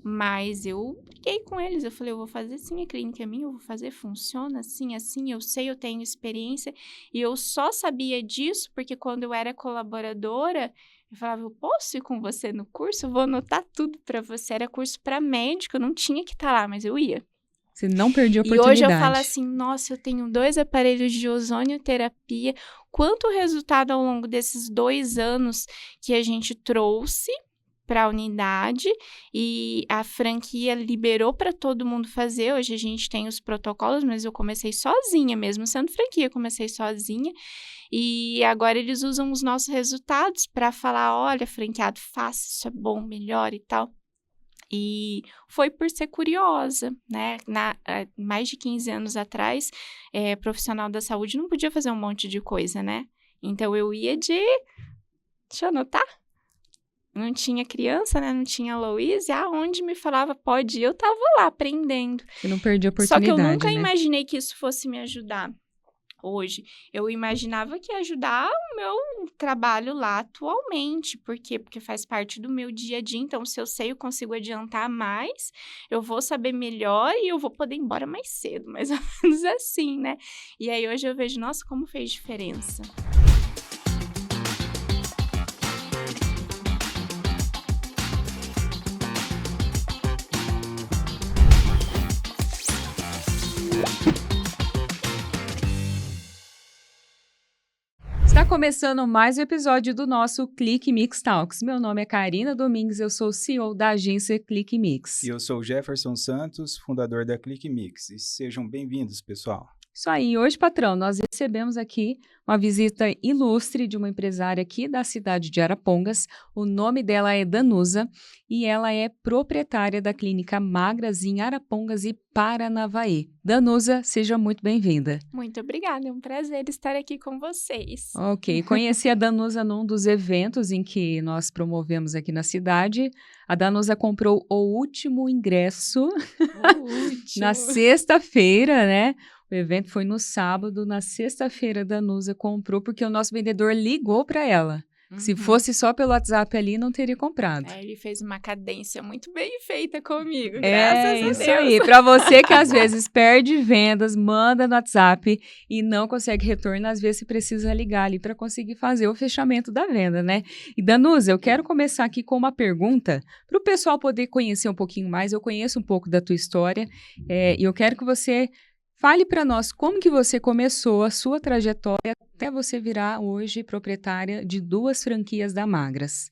Mas eu briguei com eles, eu falei, eu vou fazer sim, a clínica é minha, eu vou fazer, funciona assim, assim, eu sei, eu tenho experiência. E eu só sabia disso porque quando eu era colaboradora, eu falava, eu posso ir com você no curso? Eu vou anotar tudo para você. Era curso para médico, eu não tinha que estar lá, mas eu ia. Você não perdeu a E hoje eu falo oportunidade. assim, nossa, eu tenho 2 aparelhos de ozonioterapia. Quanto resultado ao longo desses 2 anos que a gente trouxe para a unidade e a franquia liberou para todo mundo fazer. Hoje a gente tem os protocolos, mas eu comecei sozinha, mesmo sendo franquia, eu comecei sozinha. E agora eles usam os nossos resultados para falar, olha, franqueado, faça, isso é bom, melhor e tal. E foi por ser curiosa, né? Mais de 15 anos atrás, profissional da saúde não podia fazer um monte de coisa, né? Então, eu ia de... Deixa eu anotar. Não tinha criança, né? Não tinha Louise. Aonde me falava pode ir, eu tava lá aprendendo. Você não perdeu a Só que eu oportunidade, nunca né? imaginei que isso fosse me ajudar hoje. Eu imaginava que ia ajudar o meu trabalho lá atualmente. Por quê? Porque faz parte do meu dia a dia. Então, se eu sei, eu consigo adiantar mais, eu vou saber melhor e eu vou poder ir embora mais cedo, mais ou menos assim, né? E aí, hoje eu vejo, nossa, como fez diferença. Está começando mais um episódio do nosso Clique Mix Talks. Meu nome é Karina Domingues, eu sou o CEO da agência Clique Mix. E eu sou o Jefferson Santos, fundador da Clique Mix. E sejam bem-vindos, pessoal. Isso aí, hoje, patrão, nós recebemos aqui uma visita ilustre de uma empresária aqui da cidade de Arapongas. O nome dela é Danusa e ela é proprietária da clínica Magras em Arapongas e Paranavaí. Danusa, seja muito bem-vinda. Muito obrigada, é um prazer estar aqui com vocês. Ok, conheci a Danusa num dos eventos em que nós promovemos aqui na cidade. A Danusa comprou o último ingresso na sexta-feira, né? O evento foi no sábado, na sexta-feira a Danusa comprou porque o nosso vendedor ligou para ela. Se fosse só pelo WhatsApp ali, não teria comprado. Ele fez uma cadência muito bem feita comigo, graças a Deus. É isso aí. Para você que às vezes perde vendas, manda no WhatsApp e não consegue retorno, às vezes você precisa ligar ali para conseguir fazer o fechamento da venda, né? E Danusa, eu quero começar aqui com uma pergunta para o pessoal poder conhecer um pouquinho mais. Eu conheço um pouco da tua história e eu quero que você fale para nós como que você começou a sua trajetória até você virar hoje proprietária de 2 franquias da Magras.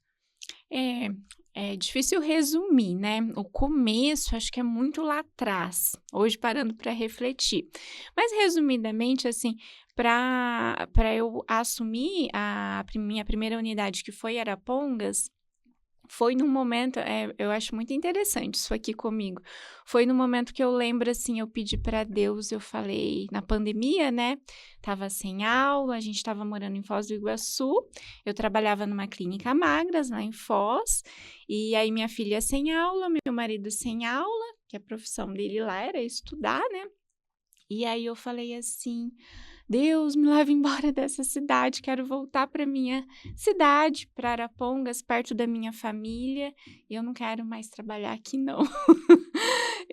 É difícil resumir, né? O começo, acho que é muito lá atrás, hoje parando para refletir. Mas, resumidamente, assim, para eu assumir a minha primeira unidade, que foi Arapongas, foi num momento, eu acho muito interessante isso aqui comigo. Foi no momento que eu lembro, assim, eu pedi para Deus, eu falei, na pandemia, né? Tava sem aula, a gente tava morando em Foz do Iguaçu, eu trabalhava numa clínica Magras, lá em Foz, e aí minha filha sem aula, meu marido sem aula, que a profissão dele lá era estudar, né? E aí eu falei assim, Deus, me leva embora dessa cidade, quero voltar para minha cidade, para Arapongas, perto da minha família, e eu não quero mais trabalhar aqui, não.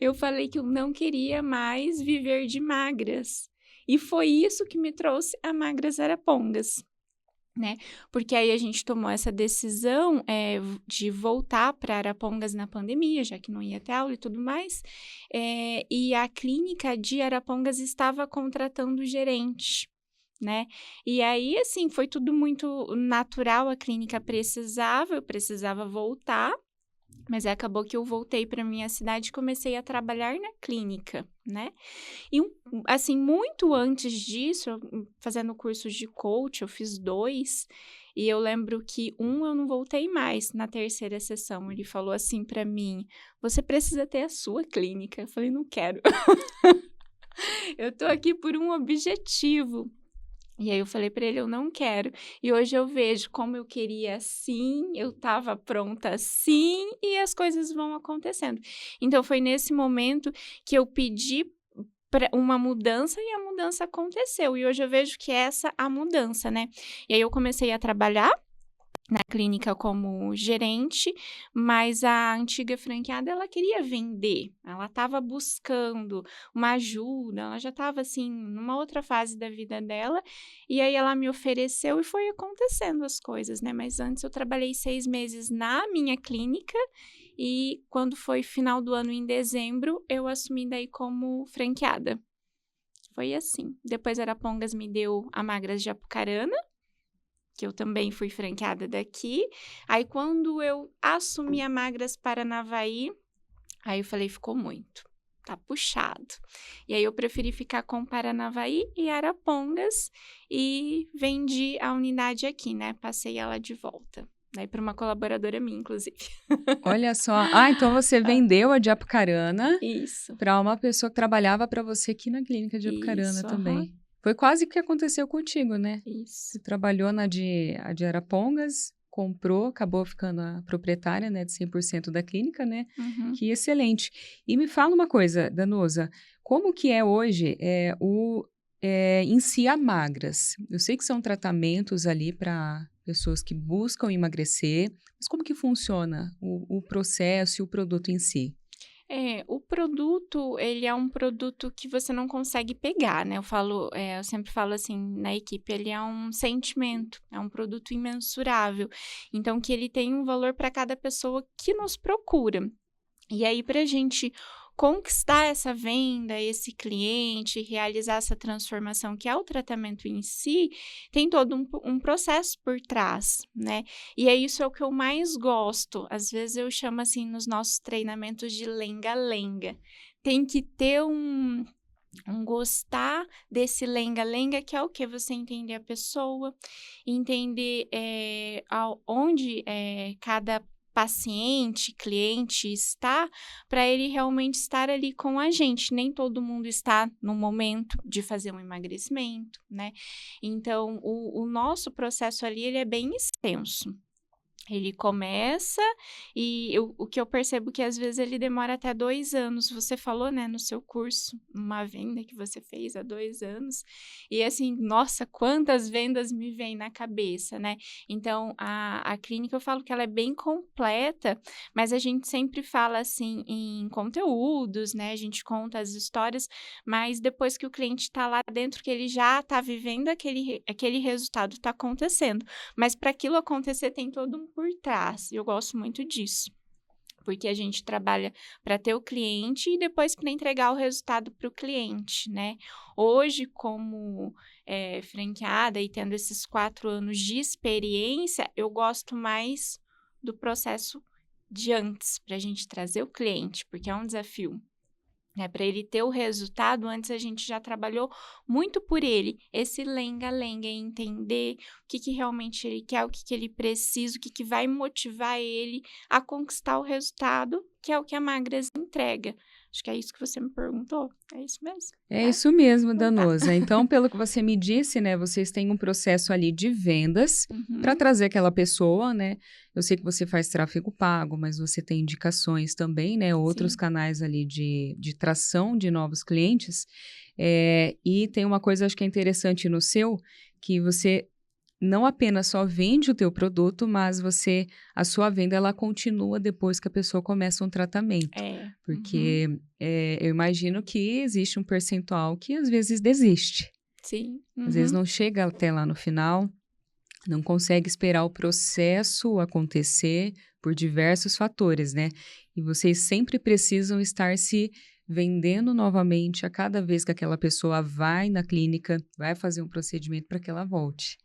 Eu falei que eu não queria mais viver de Magras, e foi isso que me trouxe a Magras Arapongas, né? Porque aí a gente tomou essa decisão de voltar para Arapongas na pandemia, já que não ia ter aula e tudo mais, e a clínica de Arapongas estava contratando gerente, né? E aí, assim, foi tudo muito natural, a clínica eu precisava voltar, mas acabou que eu voltei para minha cidade e comecei a trabalhar na clínica, né? E, assim, muito antes disso, fazendo cursos de coach, eu fiz 2, e eu lembro que eu não voltei mais na terceira sessão. Ele falou assim para mim, você precisa ter a sua clínica. Eu falei, não quero. Eu tô aqui por um objetivo. E aí eu falei para ele, eu não quero. E hoje eu vejo como eu queria assim, eu estava pronta assim, e as coisas vão acontecendo. Então, foi nesse momento que eu pedi uma mudança e a mudança aconteceu. E hoje eu vejo que essa é a mudança, né? E aí eu comecei a trabalhar na clínica como gerente, mas a antiga franqueada, ela queria vender, ela estava buscando uma ajuda, ela já estava, assim, numa outra fase da vida dela, e aí ela me ofereceu e foi acontecendo as coisas, né, mas antes eu trabalhei 6 meses na minha clínica e quando foi final do ano, em dezembro, eu assumi daí como franqueada. Foi assim. Depois a Arapongas me deu a Magras de Apucarana, que eu também fui franqueada daqui. Aí, quando eu assumi a Magras Paranavaí, aí eu falei, ficou muito, tá puxado. E aí eu preferi ficar com Paranavaí e Arapongas e vendi a unidade aqui, né? Passei ela de volta. Daí para uma colaboradora minha, inclusive. Olha só. Ah, então você vendeu a de Apucarana Isso, para uma pessoa que trabalhava para você aqui na clínica de Apucarana isso, aham, também. Foi quase o que aconteceu contigo, né? isso. Você trabalhou a de Arapongas, comprou, acabou ficando a proprietária, né, de 100% da clínica, né? Uhum. Que excelente. E me fala uma coisa, Danusa, como que é hoje em si a Magras? Eu sei que são tratamentos ali para pessoas que buscam emagrecer, mas como que funciona o processo e o produto em si? O produto, ele é um produto que você não consegue pegar, né? Eu sempre falo assim na equipe, ele é um sentimento, é um produto imensurável. Então, que ele tem um valor para cada pessoa que nos procura. E aí, para a gente conquistar essa venda, esse cliente, realizar essa transformação, que é o tratamento em si, tem todo um processo por trás, né? E é isso é o que eu mais gosto. Às vezes eu chamo assim nos nossos treinamentos de lenga-lenga. Tem que ter um gostar desse lenga-lenga, que é o que? Você entender a pessoa, entender onde cada paciente, cliente está, para ele realmente estar ali com a gente. Nem todo mundo está no momento de fazer um emagrecimento, né? Então, o nosso processo ali, ele é bem extenso. Ele começa o que eu percebo que às vezes ele demora até 2 anos. Você falou, né, no seu curso, uma venda que você fez há 2 anos. E assim, nossa, quantas vendas me vêm na cabeça, né? Então, a clínica eu falo que ela é bem completa, mas a gente sempre fala assim em conteúdos, né? A gente conta as histórias, mas depois que o cliente está lá dentro, que ele já está vivendo aquele resultado, está acontecendo. Mas para aquilo acontecer tem todo um por trás. Eu gosto muito disso. Porque a gente trabalha para ter o cliente e depois para entregar o resultado para o cliente, né? Hoje, como franqueada e tendo esses 4 anos de experiência, eu gosto mais do processo de antes, para a gente trazer o cliente, porque é um desafio. Para ele ter o resultado, antes a gente já trabalhou muito por ele. Esse lenga-lenga, entender o que realmente ele quer, o que ele precisa, o que vai motivar ele a conquistar o resultado, que é o que a Magras entrega. Acho que é isso que você me perguntou. É isso mesmo? É isso mesmo, Então tá. Danusa. Então, pelo que você me disse, né, vocês têm um processo ali de vendas para Uhum. trazer aquela pessoa, né? Eu sei que você faz tráfego pago, mas você tem indicações também, né? Outros Sim. canais ali de tração de novos clientes. E tem uma coisa, acho que é interessante no seu, que você não apenas só vende o teu produto, mas a sua venda, ela continua depois que a pessoa começa um tratamento. Uhum. Porque eu imagino que existe um percentual que às vezes desiste. Sim. Às vezes Uhum. não chega até lá no final, não consegue esperar o processo acontecer por diversos fatores, né? E vocês sempre precisam estar se vendendo novamente a cada vez que aquela pessoa vai na clínica, vai fazer um procedimento para que ela volte.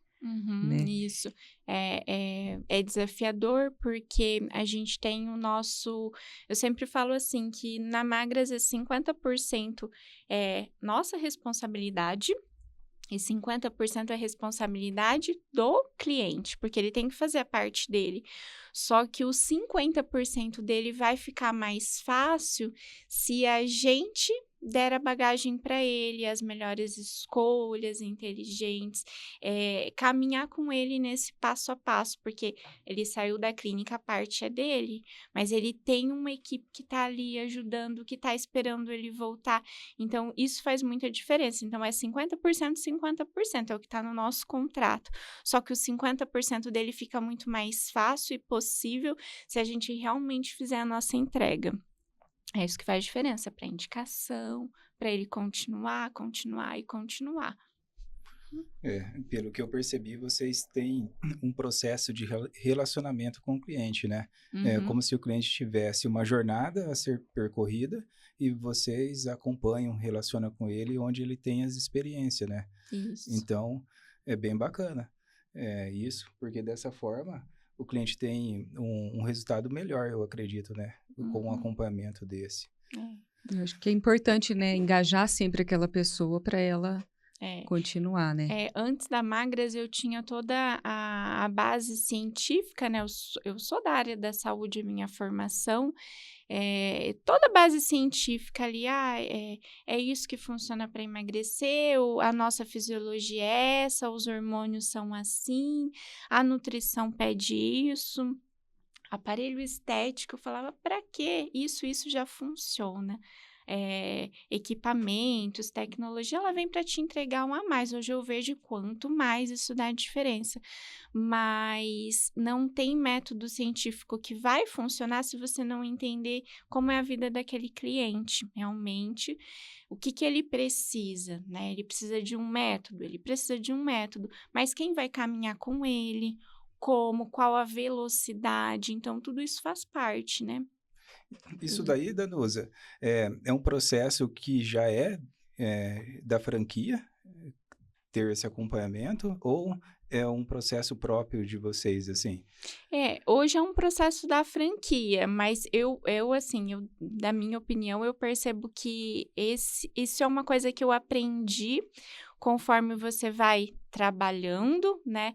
Né? Isso. É desafiador porque a gente tem o nosso. Eu sempre falo assim que na Magras é 50% nossa responsabilidade e 50% é responsabilidade do cliente, porque ele tem que fazer a parte dele. Só que os 50% dele vai ficar mais fácil se a gente der a bagagem para ele, as melhores escolhas inteligentes, caminhar com ele nesse passo a passo, porque ele saiu da clínica, a parte é dele, mas ele tem uma equipe que está ali ajudando, que está esperando ele voltar. Então, isso faz muita diferença. Então, é 50%, 50%, é o que está no nosso contrato. Só que o 50% dele fica muito mais fácil e possível se a gente realmente fizer a nossa entrega. É isso que faz diferença para a indicação, para ele continuar. Pelo que eu percebi, vocês têm um processo de relacionamento com o cliente, né? É Uhum. como se o cliente tivesse uma jornada a ser percorrida e vocês acompanham, relacionam com ele onde ele tem as experiências, né? Isso. Então, é bem bacana isso, porque dessa forma o cliente tem um resultado melhor, eu acredito, né? Com um acompanhamento desse. Eu acho que é importante, né, engajar sempre aquela pessoa para ela continuar, né? Antes da Magras, eu tinha toda a base científica, né? Eu sou da área da saúde, minha formação. Toda a base científica ali, é isso que funciona para emagrecer, a nossa fisiologia é essa, os hormônios são assim, a nutrição pede isso. Aparelho estético, eu falava, para quê? Isso já funciona. Equipamentos, tecnologia, ela vem para te entregar um a mais. Hoje eu vejo quanto mais isso dá diferença. Mas não tem método científico que vai funcionar se você não entender como é a vida daquele cliente. Realmente, o que ele precisa, né? Ele precisa de um método, mas quem vai caminhar com ele? Qual a velocidade, então tudo isso faz parte, né? Isso daí, Danusa, é um processo que já da franquia, ter esse acompanhamento, ou é um processo próprio de vocês, assim? Hoje é um processo da franquia, mas da minha opinião, eu percebo que isso é uma coisa que eu aprendi conforme você vai trabalhando, né?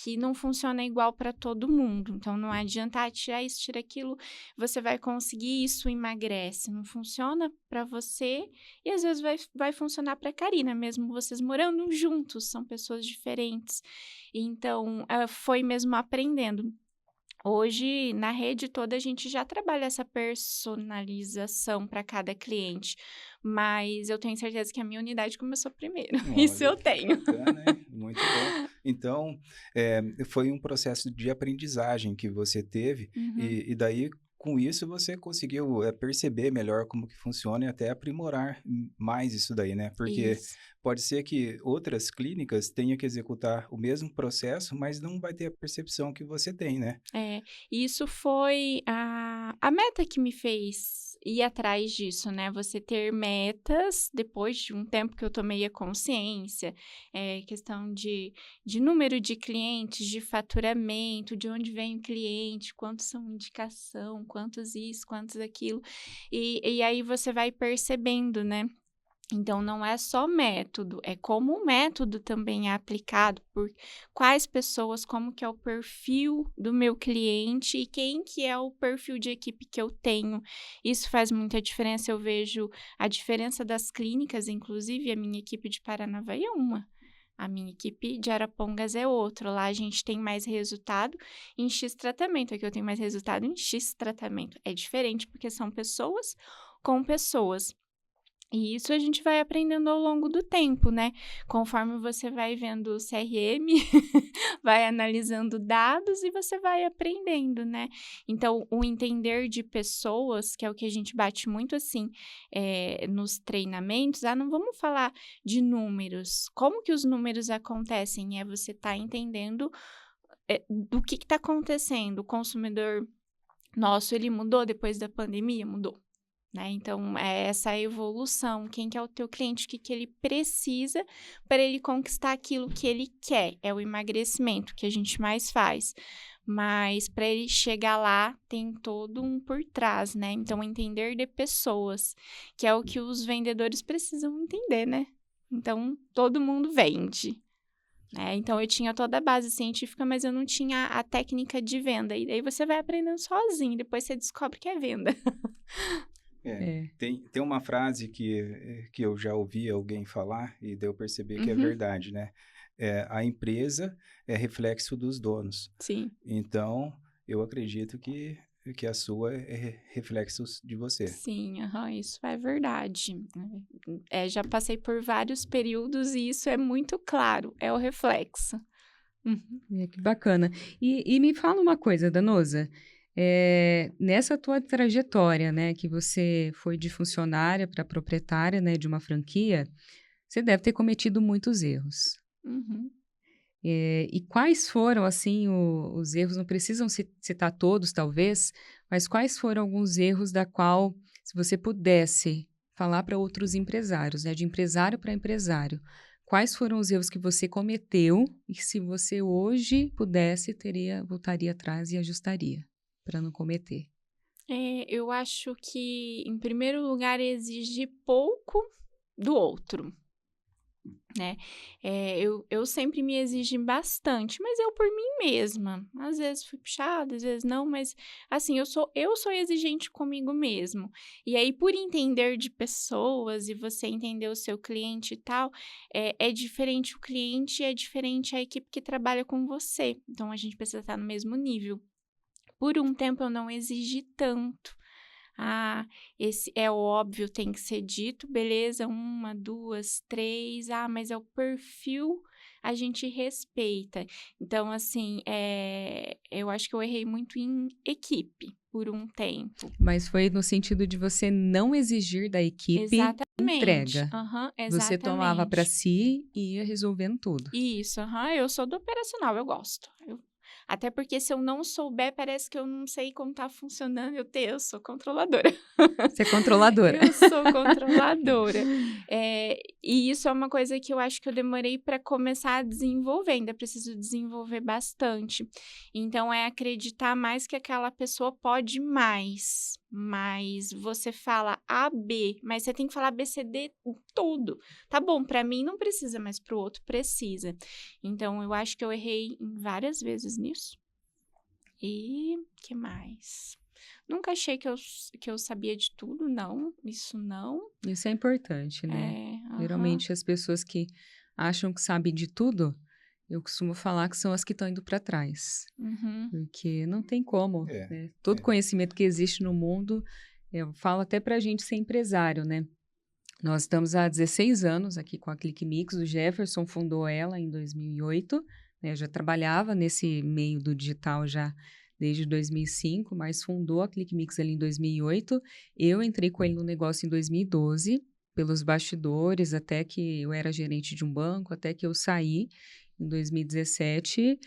Que não funciona igual para todo mundo. Então, não adianta tirar isso, tirar aquilo, você vai conseguir isso, emagrece. Não funciona para você e às vezes vai funcionar para a Karina, mesmo vocês morando juntos, são pessoas diferentes. Então, foi mesmo aprendendo. Hoje, na rede toda, a gente já trabalha essa personalização para cada cliente, mas eu tenho certeza que a minha unidade começou primeiro. Isso eu Olha, que tenho. bacana, hein? Muito bom. Então, foi um processo de aprendizagem que você teve Uhum. e daí, com isso, você conseguiu perceber melhor como que funciona e até aprimorar mais isso daí, né? Porque Isso. pode ser que outras clínicas tenham que executar o mesmo processo, mas não vai ter a percepção que você tem, né? Isso foi a meta que me fez ir atrás disso, né? Você ter metas, depois de um tempo que eu tomei a consciência, questão de número de clientes, de faturamento, de onde vem o cliente, quantos são indicação, quantos isso, quantos aquilo. E aí você vai percebendo, né? Então, não é só método, é como o método também é aplicado, por quais pessoas, como que é o perfil do meu cliente e quem que é o perfil de equipe que eu tenho. Isso faz muita diferença, eu vejo a diferença das clínicas, inclusive a minha equipe de Paranavaí é uma. A minha equipe de Arapongas é outra. Lá a gente tem mais resultado em X tratamento. Aqui eu tenho mais resultado em X tratamento. É diferente porque são pessoas com pessoas. E isso a gente vai aprendendo ao longo do tempo, né? Conforme você vai vendo o CRM, vai analisando dados e você vai aprendendo, né? Então, o entender de pessoas, que é o que a gente bate muito assim nos treinamentos, não vamos falar de números. Como que os números acontecem? Você tá entendendo do que tá acontecendo. O consumidor nosso, ele mudou depois da pandemia? Mudou. Né? Então, é essa evolução, quem que é o teu cliente, o que ele precisa para ele conquistar aquilo que ele quer, é o emagrecimento que a gente mais faz, mas para ele chegar lá tem todo um por trás, né? Então, entender de pessoas, que é o que os vendedores precisam entender, né? Então, todo mundo vende. Então, eu tinha toda a base científica, mas eu não tinha a técnica de venda, e daí você vai aprendendo sozinho, depois você descobre que é venda. Tem uma frase que eu já ouvi alguém falar e daí eu percebi que é Uhum. verdade, né? A empresa é reflexo dos donos. Sim. Então, eu acredito que a sua é reflexo de você. Sim, aham, isso é verdade. Já passei por vários períodos e isso é muito claro, é o reflexo. Uhum. Que bacana. E me fala uma coisa, Danusa. Nessa tua trajetória, né, que você foi de funcionária para proprietária, né, de uma franquia, você deve ter cometido muitos erros. Uhum. E quais foram, assim, os erros? Não precisam citar todos, talvez, mas quais foram alguns erros da qual, se você pudesse falar para outros empresários, né, de empresário para empresário, quais foram os erros que você cometeu e que, se você hoje pudesse, voltaria atrás e ajustaria para não cometer? Eu acho que, em primeiro lugar, exige pouco do outro, né? Eu sempre me exigi bastante, mas eu por mim mesma. Às vezes fui puxada, às vezes não, mas assim, eu sou exigente comigo mesmo. E aí, por entender de pessoas e você entender o seu cliente e tal, é diferente o cliente e é diferente a equipe que trabalha com você. Então, a gente precisa estar no mesmo nível. Por um tempo eu não exigi tanto. Esse é óbvio, tem que ser dito, beleza, 1, 2, 3, mas é o perfil, a gente respeita. Então, assim, eu acho que eu errei muito em equipe por um tempo. Mas foi no sentido de você não exigir da equipe Exatamente. entrega. Aham, Você tomava para exatamente. si e ia resolvendo tudo. Isso, aham, eu sou do operacional, eu gosto. Até porque se eu não souber, parece que eu não sei como tá funcionando. Eu sou controladora. Você é controladora. Eu sou controladora. E isso é uma coisa que eu acho que eu demorei para começar a desenvolver. Ainda preciso desenvolver bastante. Então, é acreditar mais que aquela pessoa pode mais. Mas você fala A, B, mas você tem que falar B, C, D, tudo. Tá bom, para mim não precisa, mas para o outro precisa. Então, eu acho que eu errei várias vezes nisso. E que mais? Nunca achei que eu sabia de tudo, não. Isso não. Isso é importante, né? Aham. Geralmente as pessoas que acham que sabem de tudo, eu costumo falar que são as que estão indo para trás. Uhum. Porque não tem como, É, né? Todo é. conhecimento que existe no mundo, eu falo até para a gente ser empresário, né? Nós estamos há 16 anos aqui com a ClickMix, o Jefferson fundou ela em 2008, né? Eu já trabalhava nesse meio do digital já desde 2005, mas fundou a ClickMix ali em 2008. Eu entrei com ele no negócio em 2012, pelos bastidores, até que eu era gerente de um banco, até que eu saí em 2017,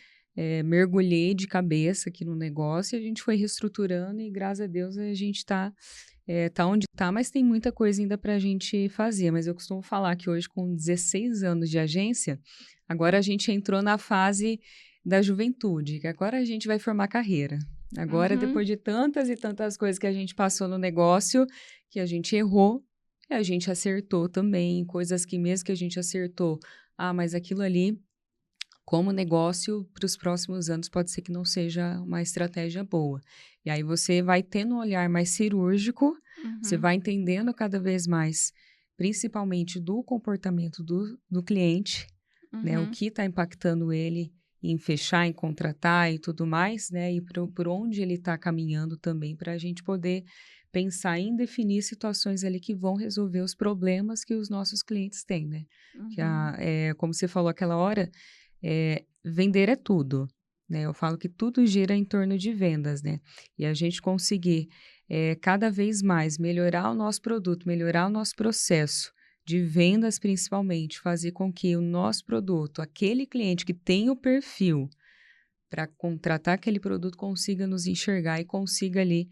mergulhei de cabeça aqui no negócio e a gente foi reestruturando e, graças a Deus, a gente está tá onde tá, mas tem muita coisa ainda para a gente fazer. Mas eu costumo falar que hoje, com 16 anos de agência, agora a gente entrou na fase da juventude, que agora a gente vai formar carreira. Agora, depois de tantas e tantas coisas que a gente passou no negócio, que a gente errou, e a gente acertou também, coisas que mesmo que a gente acertou, mas aquilo ali, como negócio, para os próximos anos, pode ser que não seja uma estratégia boa. E aí você vai tendo um olhar mais cirúrgico, você vai entendendo cada vez mais, principalmente do comportamento do cliente, né? O que está impactando ele em fechar, em contratar e tudo mais, né? E por onde ele está caminhando também, para a gente poder pensar em definir situações ali que vão resolver os problemas que os nossos clientes têm, né? Como você falou aquela hora, vender é tudo, né? Eu falo que tudo gira em torno de vendas, né? E a gente conseguir cada vez mais melhorar o nosso produto, melhorar o nosso processo de vendas principalmente, fazer com que o nosso produto, aquele cliente que tem o perfil para contratar aquele produto, consiga nos enxergar e consiga ali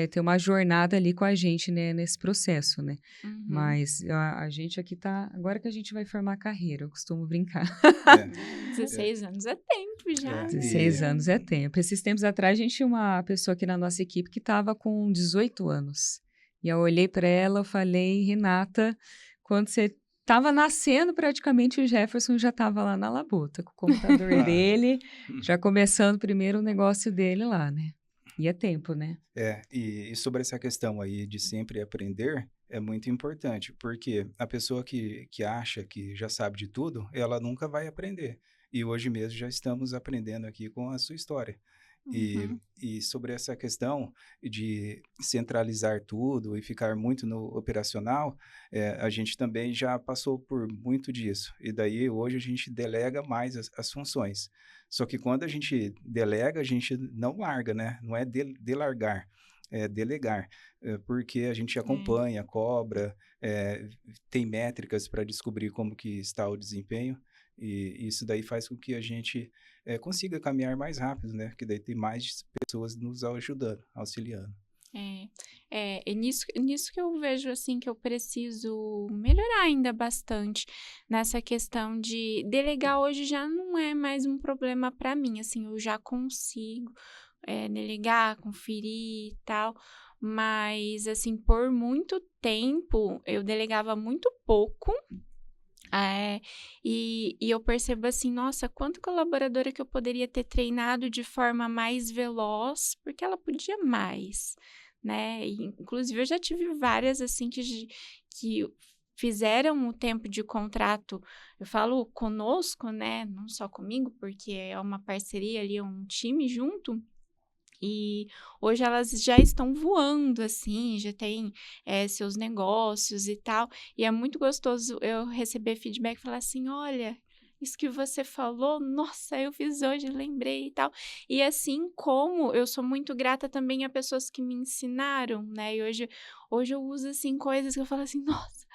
ter uma jornada ali com a gente, né, nesse processo, né? Mas a gente aqui tá... Agora que a gente vai formar carreira, eu costumo brincar. 16 anos é tempo já, 16 anos é tempo. Esses tempos atrás, a gente tinha uma pessoa aqui na nossa equipe que estava com 18 anos. E eu olhei para ela e falei, Renata, quando você estava nascendo, praticamente o Jefferson já estava lá na labuta, com o computador dele, já começando primeiro o negócio dele lá, né? E é tempo, né? E sobre essa questão aí de sempre aprender, é muito importante, porque a pessoa que acha que já sabe de tudo, ela nunca vai aprender. E hoje mesmo já estamos aprendendo aqui com a sua história. E, Uhum. e sobre essa questão de centralizar tudo e ficar muito no operacional, a gente também já passou por muito disso. E daí hoje a gente delega mais as funções. Só que quando a gente delega, a gente não larga, né? Não é delargar, é delegar, porque a gente É. acompanha, cobra, tem métricas para descobrir como que está o desempenho, e isso daí faz com que a gente consiga caminhar mais rápido, né? Porque daí tem mais pessoas nos ajudando, auxiliando. E nisso que eu vejo, assim, que eu preciso melhorar ainda bastante, nessa questão de delegar hoje já não é mais um problema para mim, assim, eu já consigo, delegar, conferir e tal, mas, assim, por muito tempo eu delegava muito pouco, e eu percebo assim, nossa, quanta colaboradora que eu poderia ter treinado de forma mais veloz, porque ela podia mais, né? E, inclusive, eu já tive várias assim que fizeram o tempo de contrato, eu falo conosco, né? Não só comigo, porque é uma parceria ali, é um time junto. E hoje elas já estão voando, assim, já têm, seus negócios e tal. E é muito gostoso eu receber feedback e falar assim: "Olha, isso que você falou, nossa, eu fiz hoje, lembrei e tal". E assim como eu sou muito grata também a pessoas que me ensinaram, né, e hoje eu uso, assim, coisas que eu falo assim: "Nossa,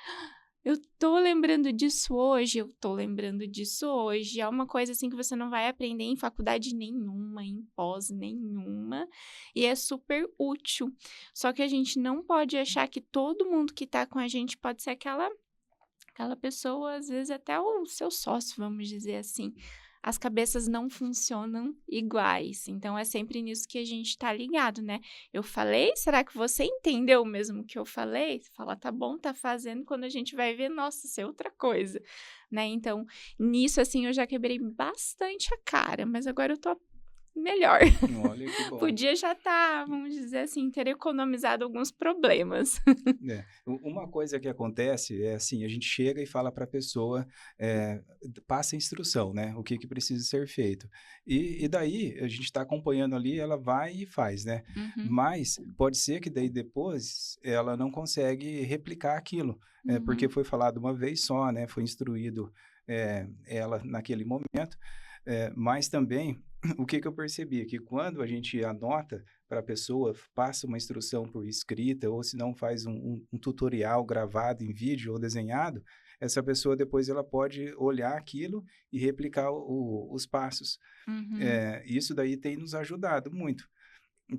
eu tô lembrando disso hoje, eu tô lembrando disso hoje". É uma coisa, assim, que você não vai aprender em faculdade nenhuma, em pós nenhuma, e é super útil. Só que a gente não pode achar que todo mundo que tá com a gente pode ser aquela pessoa, às vezes até o seu sócio, vamos dizer assim. As cabeças não funcionam iguais, então é sempre nisso que a gente tá ligado, né. Eu falei, será que você entendeu mesmo o que eu falei? Você fala: "Tá bom, tá fazendo", quando a gente vai ver, nossa, isso é outra coisa, né. Então, nisso, assim, eu já quebrei bastante a cara, mas agora eu tô melhor. Olha que bom. Podia já estar, vamos dizer assim, ter economizado alguns problemas. Uma coisa que acontece é assim, a gente chega e fala para a pessoa, passa a instrução, né, o que que precisa ser feito. E daí, a gente está acompanhando ali, ela vai e faz, né. Uhum, Mas pode ser que daí depois ela não consegue replicar aquilo, porque uhum, foi falado uma vez só, né, foi instruído, ela naquele momento, mas também o que que eu percebi, que quando a gente anota para a pessoa, passa uma instrução por escrita, ou se não faz um tutorial gravado em vídeo ou desenhado, essa pessoa depois ela pode olhar aquilo e replicar os passos. uhum. Isso daí tem nos ajudado muito,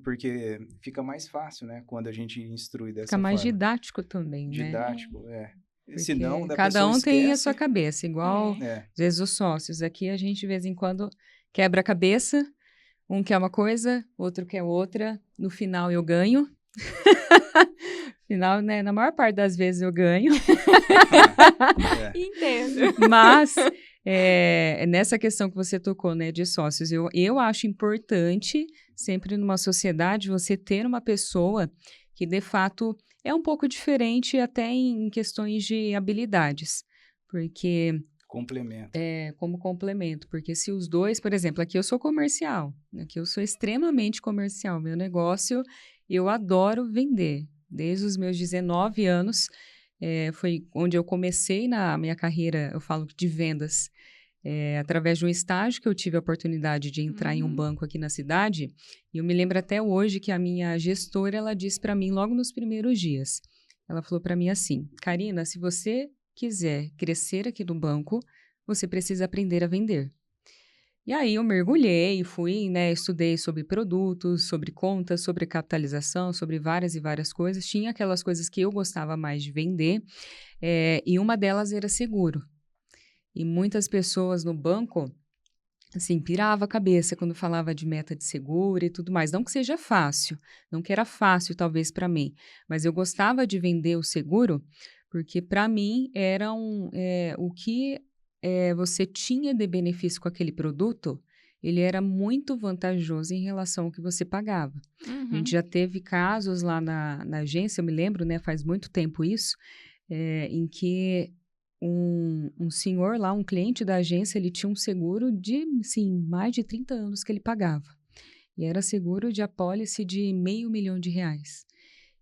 porque fica mais fácil, né, quando a gente instrui Fica dessa mais forma. didático também, né? É. Didático, é. Senão, Porque da cada pessoa um tem a sua esquece. cabeça, igual, É. É, às vezes, os sócios. Aqui a gente, de vez em quando, quebra a cabeça, um quer uma coisa, outro quer outra, no final eu ganho. Final, né, na maior parte das vezes eu ganho, é. Entendo. mas nessa questão que você tocou, né, de sócios, eu acho importante, sempre numa sociedade, você ter uma pessoa que, de fato, é um pouco diferente até em questões de habilidades, porque Complemento. como complemento, porque se os dois, por exemplo, aqui eu sou comercial, aqui eu sou extremamente comercial, meu negócio, eu adoro vender. Desde os meus 19 anos, foi onde eu comecei na minha carreira, eu falo de vendas, através de um estágio que eu tive a oportunidade de entrar em um Uhum. banco aqui na cidade, e eu me lembro até hoje que a minha gestora, ela disse para mim logo nos primeiros dias, ela falou para mim assim, Karina, se você quiser crescer aqui no banco, você precisa aprender a vender. E aí eu mergulhei, fui, né, estudei sobre produtos, sobre contas, sobre capitalização, sobre várias e várias coisas. Tinha aquelas coisas que eu gostava mais de vender, e uma delas era seguro. E muitas pessoas no banco, assim, pirava a cabeça quando falava de meta de seguro e tudo mais. Não que seja fácil, não que era fácil talvez para mim, mas eu gostava de vender o seguro porque para mim era o que você tinha de benefício com aquele produto ele era muito vantajoso em relação ao que você pagava. A gente já teve casos lá na agência, eu me lembro, né, faz muito tempo isso, em que um senhor lá, um cliente da agência, ele tinha um seguro de, sim, mais de 30 anos que ele pagava. E era seguro de apólice de R$ 500.000.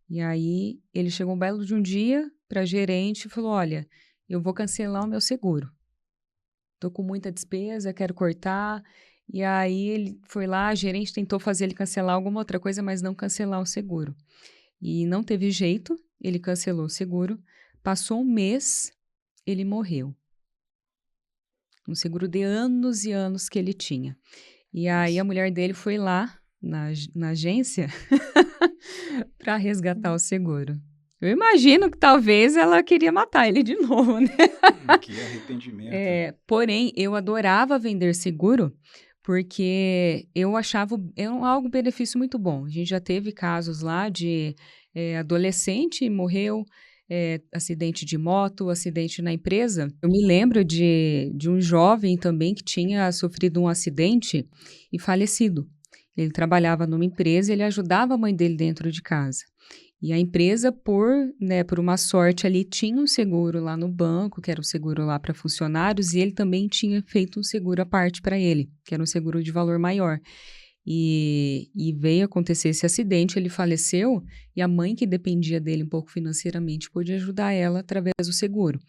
E aí, ele chegou um belo de um dia para a gerente e falou, olha, eu vou cancelar o meu seguro. Tô com muita despesa, quero cortar. E aí, ele foi lá, a gerente tentou fazer ele cancelar alguma outra coisa, mas não cancelar o seguro. E não teve jeito, ele cancelou o seguro. Passou um mês, ele morreu. Um seguro de anos e anos que ele tinha. E aí a mulher dele foi lá na agência para resgatar o seguro. Eu imagino que talvez ela queria matar ele de novo, né? Que arrependimento. Porém, eu adorava vender seguro porque eu achava algo benefício muito bom. A gente já teve casos lá de adolescente morreu, acidente de moto, acidente na empresa. Eu me lembro de um jovem também que tinha sofrido um acidente e falecido. Ele trabalhava numa empresa e ele ajudava a mãe dele dentro de casa. E a empresa, por uma sorte ali, tinha um seguro lá no banco, que era um seguro lá para funcionários, e ele também tinha feito um seguro à parte para ele, que era um seguro de valor maior. E veio acontecer esse acidente, ele faleceu, e a mãe que dependia dele um pouco financeiramente pôde ajudar ela através do seguro.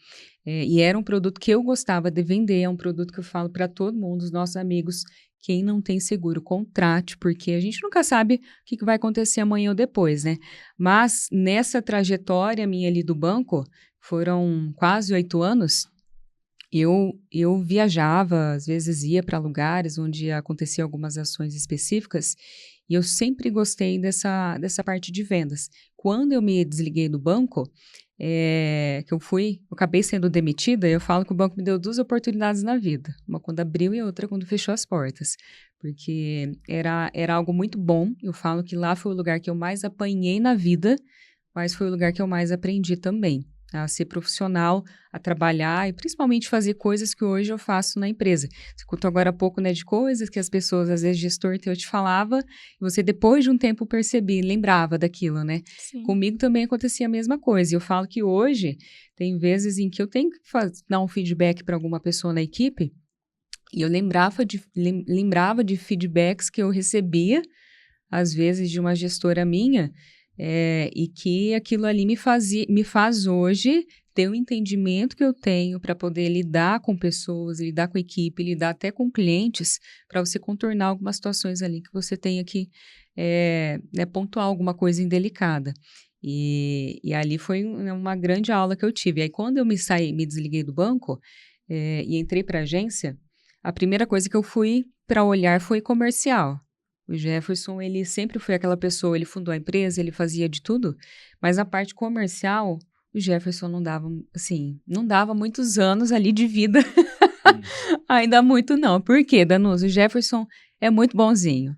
E era um produto que eu gostava de vender, é um produto que eu falo para todo mundo, os nossos amigos, quem não tem seguro, contrate, porque a gente nunca sabe o que vai acontecer amanhã ou depois, né? Mas nessa trajetória minha ali do banco, foram quase 8 anos, eu viajava, às vezes ia para lugares onde aconteciam algumas ações específicas, e eu sempre gostei dessa parte de vendas. Quando eu me desliguei do banco, que eu acabei sendo demitida, eu falo que o banco me deu 2 oportunidades na vida. Uma quando abriu e a outra quando fechou as portas. Porque era algo muito bom. Eu falo que lá foi o lugar que eu mais apanhei na vida, mas foi o lugar que eu mais aprendi também. A ser profissional, a trabalhar e principalmente fazer coisas que hoje eu faço na empresa. Você contou agora há pouco, né, de coisas que as pessoas, às vezes, gestor teu te falava, e você depois de um tempo lembrava daquilo, né? Sim. Comigo também acontecia a mesma coisa. Eu falo que hoje tem vezes em que eu tenho que dar um feedback para alguma pessoa na equipe e eu lembrava de feedbacks que eu recebia, às vezes, de uma gestora minha, e que aquilo ali me faz hoje ter o entendimento que eu tenho para poder lidar com pessoas, lidar com a equipe, lidar até com clientes, para você contornar algumas situações ali que você tenha que pontuar alguma coisa indelicada. E ali foi uma grande aula que eu tive. Aí quando eu me desliguei do banco e entrei para a agência, a primeira coisa que eu fui para olhar foi comercial. O Jefferson, ele sempre foi aquela pessoa, ele fundou a empresa, ele fazia de tudo, mas na parte comercial, o Jefferson não dava muitos anos ali de vida, ainda muito não. Por quê, Danusa? O Jefferson é muito bonzinho.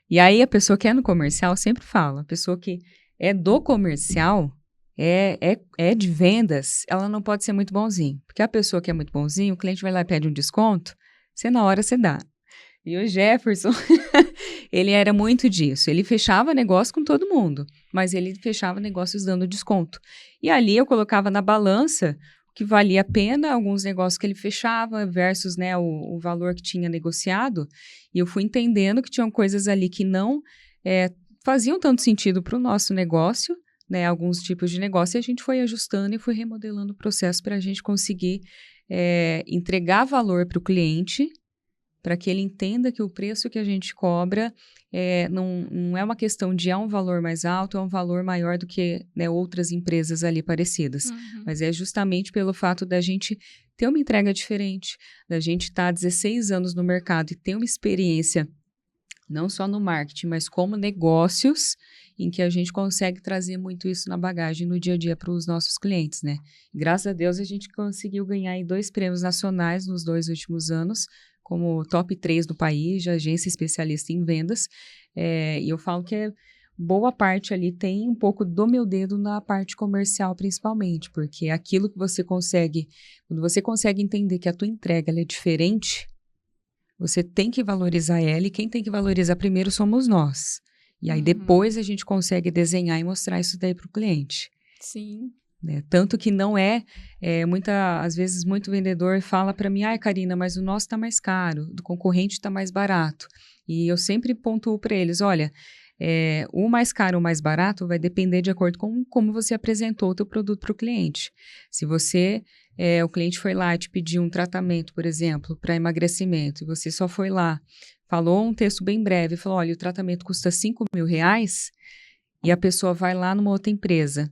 E aí a pessoa que é no comercial sempre fala, a pessoa que é do comercial, é de vendas, ela não pode ser muito bonzinho, porque a pessoa que é muito bonzinho, o cliente vai lá e pede um desconto, na hora você dá. E o Jefferson, ele era muito disso. Ele fechava negócio com todo mundo, mas ele fechava negócios dando desconto. E ali eu colocava na balança o que valia a pena, alguns negócios que ele fechava versus o valor que tinha negociado. E eu fui entendendo que tinham coisas ali que não faziam tanto sentido para o nosso negócio, alguns tipos de negócio, e a gente foi ajustando e foi remodelando o processo para a gente conseguir entregar valor para o cliente, para que ele entenda que o preço que a gente cobra não é uma questão de um valor mais alto, é um valor maior do que outras empresas ali parecidas. Uhum. Mas é justamente pelo fato da gente ter uma entrega diferente, da gente estar há 16 anos no mercado e ter uma experiência não só no marketing, mas como negócios, em que a gente consegue trazer muito isso na bagagem no dia a dia para os nossos clientes, né? Graças a Deus a gente conseguiu ganhar aí 2 prêmios nacionais nos 2 últimos anos, como top 3 do país, de agência especialista em vendas, e eu falo que boa parte ali tem um pouco do meu dedo na parte comercial, principalmente, porque é aquilo que você consegue, quando você consegue entender que a tua entrega ela é diferente, Você tem que valorizar ela e quem tem que valorizar primeiro somos nós. E aí depois a gente consegue desenhar e mostrar isso daí para o cliente. Sim. Né? Tanto que não às vezes muito vendedor fala para mim, Karina, mas o nosso está mais caro, do concorrente está mais barato. E eu sempre pontuo para eles, olha, o mais caro ou o mais barato vai depender de acordo com como você apresentou o teu produto para o cliente. Se o cliente foi lá e te pediu um tratamento, por exemplo, para emagrecimento, e você só foi lá, falou um texto bem breve, falou, olha, o tratamento custa R$5.000, e a pessoa vai lá numa outra empresa,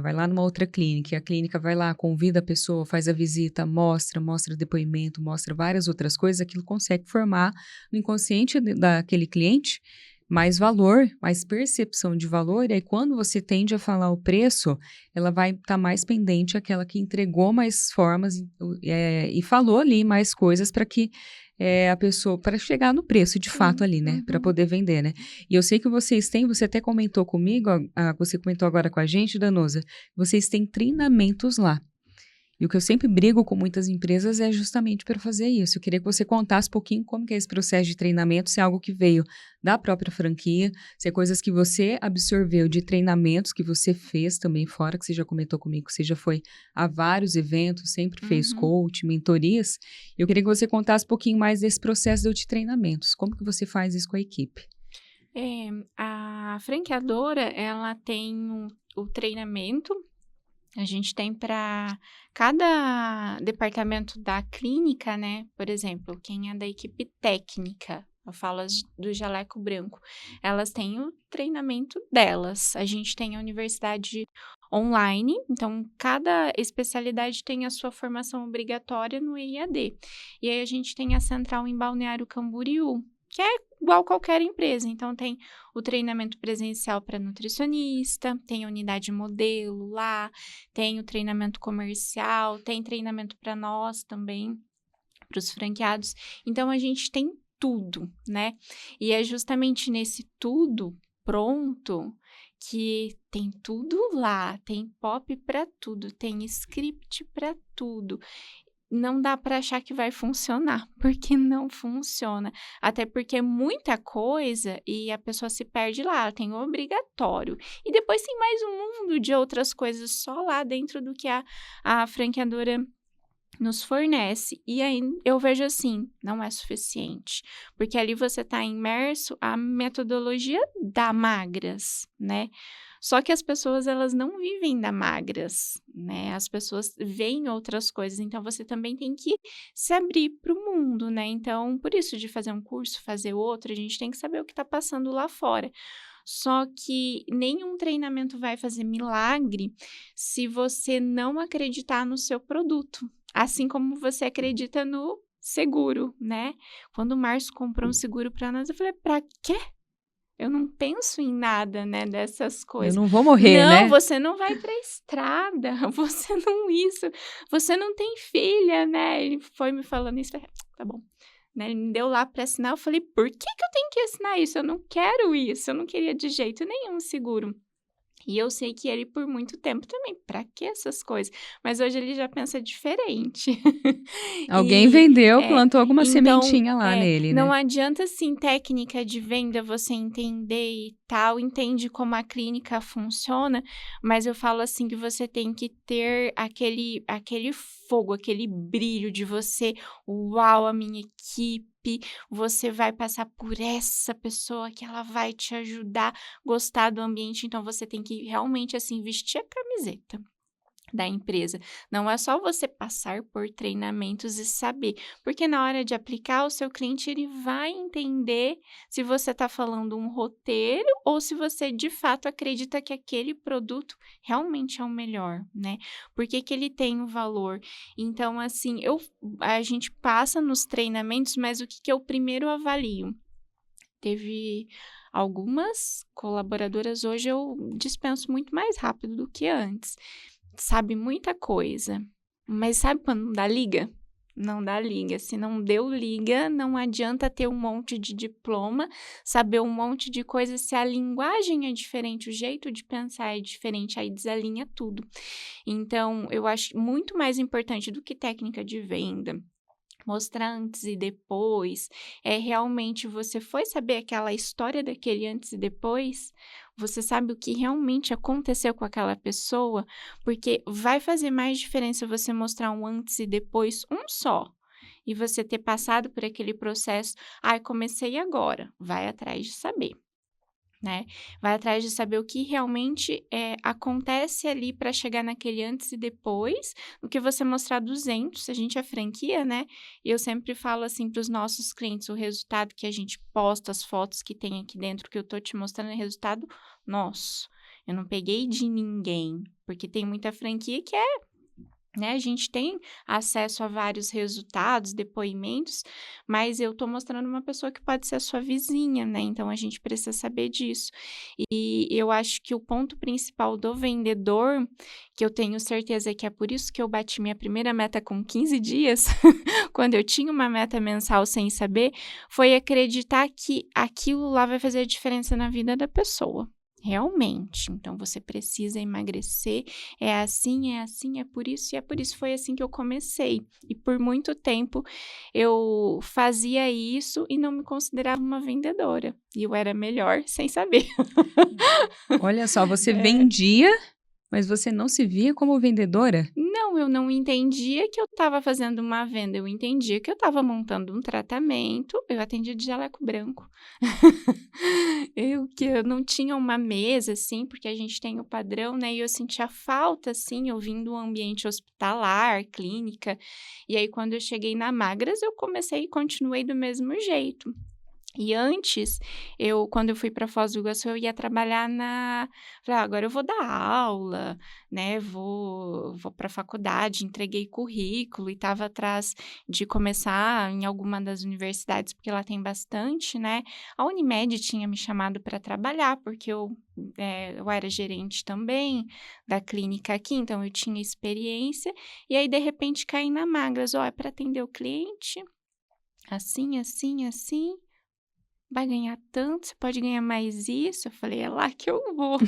vai lá numa outra clínica, e a clínica vai lá, convida a pessoa, faz a visita, mostra depoimento, mostra várias outras coisas, aquilo consegue formar no inconsciente daquele cliente mais valor, mais percepção de valor, e aí quando você tende a falar o preço, ela vai estar mais pendente àquela que entregou mais formas e falou ali mais coisas para que a pessoa, para chegar no preço de fato ali, né, para poder vender, né. E eu sei que vocês têm, você até comentou comigo, você comentou agora com a gente, Danusa, vocês têm treinamentos lá. E o que eu sempre brigo com muitas empresas é justamente para fazer isso. Eu queria que você contasse um pouquinho como que é esse processo de treinamento, se é algo que veio da própria franquia, se é coisas que você absorveu de treinamentos que você fez também fora, que você já comentou comigo, que você já foi a vários eventos, sempre fez coach, mentorias. Eu queria que você contasse um pouquinho mais desse processo de treinamentos. Como que você faz isso com a equipe? A franqueadora, ela tem o treinamento. A gente tem para cada departamento da clínica, né? Por exemplo, quem é da equipe técnica, eu falo do jaleco branco, elas têm o treinamento delas. A gente tem a universidade online, então cada especialidade tem a sua formação obrigatória no EAD. E aí a gente tem a central em Balneário Camboriú, que é igual qualquer empresa. Então, tem o treinamento presencial para nutricionista, tem a unidade modelo lá, tem o treinamento comercial, tem treinamento para nós também, para os franqueados. Então, a gente tem tudo, né? E é justamente nesse tudo pronto que tem tudo lá, tem pop para tudo, tem script para tudo. Não dá para achar que vai funcionar, porque não funciona. Até porque é muita coisa e a pessoa se perde lá, tem o obrigatório. E depois tem mais um mundo de outras coisas só lá dentro do que a franqueadora nos fornece. E aí eu vejo assim, não é suficiente. Porque ali você está imerso à metodologia da Magras, né? Só que as pessoas, elas não vivem da Magras, né? As pessoas veem outras coisas, então você também tem que se abrir para o mundo, né? Então, por isso de fazer um curso, fazer outro, a gente tem que saber o que está passando lá fora. Só que nenhum treinamento vai fazer milagre se você não acreditar no seu produto, assim como você acredita no seguro, né? Quando o Márcio comprou um seguro para nós, eu falei, para quê? Eu não penso em nada, né, dessas coisas. Eu não vou morrer, né? né? Não, você não vai pra estrada, você não tem filha, né? Ele foi me falando isso, falei, tá bom. Né? Ele me deu lá para assinar, eu falei, por que eu tenho que assinar isso? Eu não quero isso, eu não queria de jeito nenhum seguro. E eu sei que ele, por muito tempo também, pra que essas coisas? Mas hoje ele já pensa diferente. Alguém vendeu, É, plantou alguma então, sementinha lá nele, não né? adianta, assim, técnica de venda você entender e tal, entende como a clínica funciona, mas eu falo assim que você tem que ter aquele fogo, aquele brilho de você, uau, a minha equipe, você vai passar por essa pessoa que ela vai te ajudar, gostar do ambiente, então você tem que realmente, assim, vestir a camiseta da empresa. Não é só você passar por treinamentos e saber, porque na hora de aplicar, o seu cliente ele vai entender se você está falando um roteiro ou se você de fato acredita que aquele produto realmente é o melhor, né? Por que ele tem um valor? Então, assim, a gente passa nos treinamentos, mas o que eu primeiro avalio? Teve algumas colaboradoras, hoje eu dispenso muito mais rápido do que antes. Sabe muita coisa, mas sabe quando não dá liga? Não dá liga. Se não deu liga, não adianta ter um monte de diploma, saber um monte de coisa. Se a linguagem é diferente, o jeito de pensar é diferente, aí desalinha tudo. Então, eu acho muito mais importante do que técnica de venda, Mostrar antes e depois, realmente você foi saber aquela história daquele antes e depois? Você sabe o que realmente aconteceu com aquela pessoa? Porque vai fazer mais diferença você mostrar um antes e depois, um só, e você ter passado por aquele processo. Ai, comecei agora. Vai atrás de saber, né? Vai atrás de saber o que realmente acontece ali para chegar naquele antes e depois, do que você mostrar 200. A gente é franquia, né? E eu sempre falo assim para os nossos clientes, o resultado que a gente posta, as fotos que tem aqui dentro, que eu tô te mostrando é resultado nosso. Eu não peguei de ninguém, porque tem muita franquia que né, a gente tem acesso a vários resultados, depoimentos, mas eu estou mostrando uma pessoa que pode ser a sua vizinha, né? Então a gente precisa saber disso. E eu acho que o ponto principal do vendedor, que eu tenho certeza que é por isso que eu bati minha primeira meta com 15 dias, quando eu tinha uma meta mensal sem saber, foi acreditar que aquilo lá vai fazer a diferença na vida da pessoa. Realmente. Então, você precisa emagrecer. É assim, é por isso. E é por isso foi assim que eu comecei. E por muito tempo eu fazia isso e não me considerava uma vendedora. E eu era melhor sem saber. Olha só, você vendia, mas você não se via como vendedora? Não, eu não entendia que eu estava fazendo uma venda. Eu entendia que eu estava montando um tratamento. Eu atendia de jaleco branco. Eu não tinha uma mesa, assim, porque a gente tem o padrão, né? E eu sentia falta, assim, eu vim do ambiente hospitalar, clínica. E aí, quando eu cheguei na Magras, eu comecei e continuei do mesmo jeito. E antes, quando eu fui para Foz do Iguaçu, eu ia trabalhar falei, agora eu vou dar aula, né, vou para a faculdade, entreguei currículo e estava atrás de começar em alguma das universidades, porque lá tem bastante, né. A Unimed tinha me chamado para trabalhar, porque eu era gerente também da clínica aqui, então eu tinha experiência, e aí de repente caí na Magras, é para atender o cliente, assim, assim, assim, vai ganhar tanto, você pode ganhar mais isso? Eu falei, é lá que eu vou.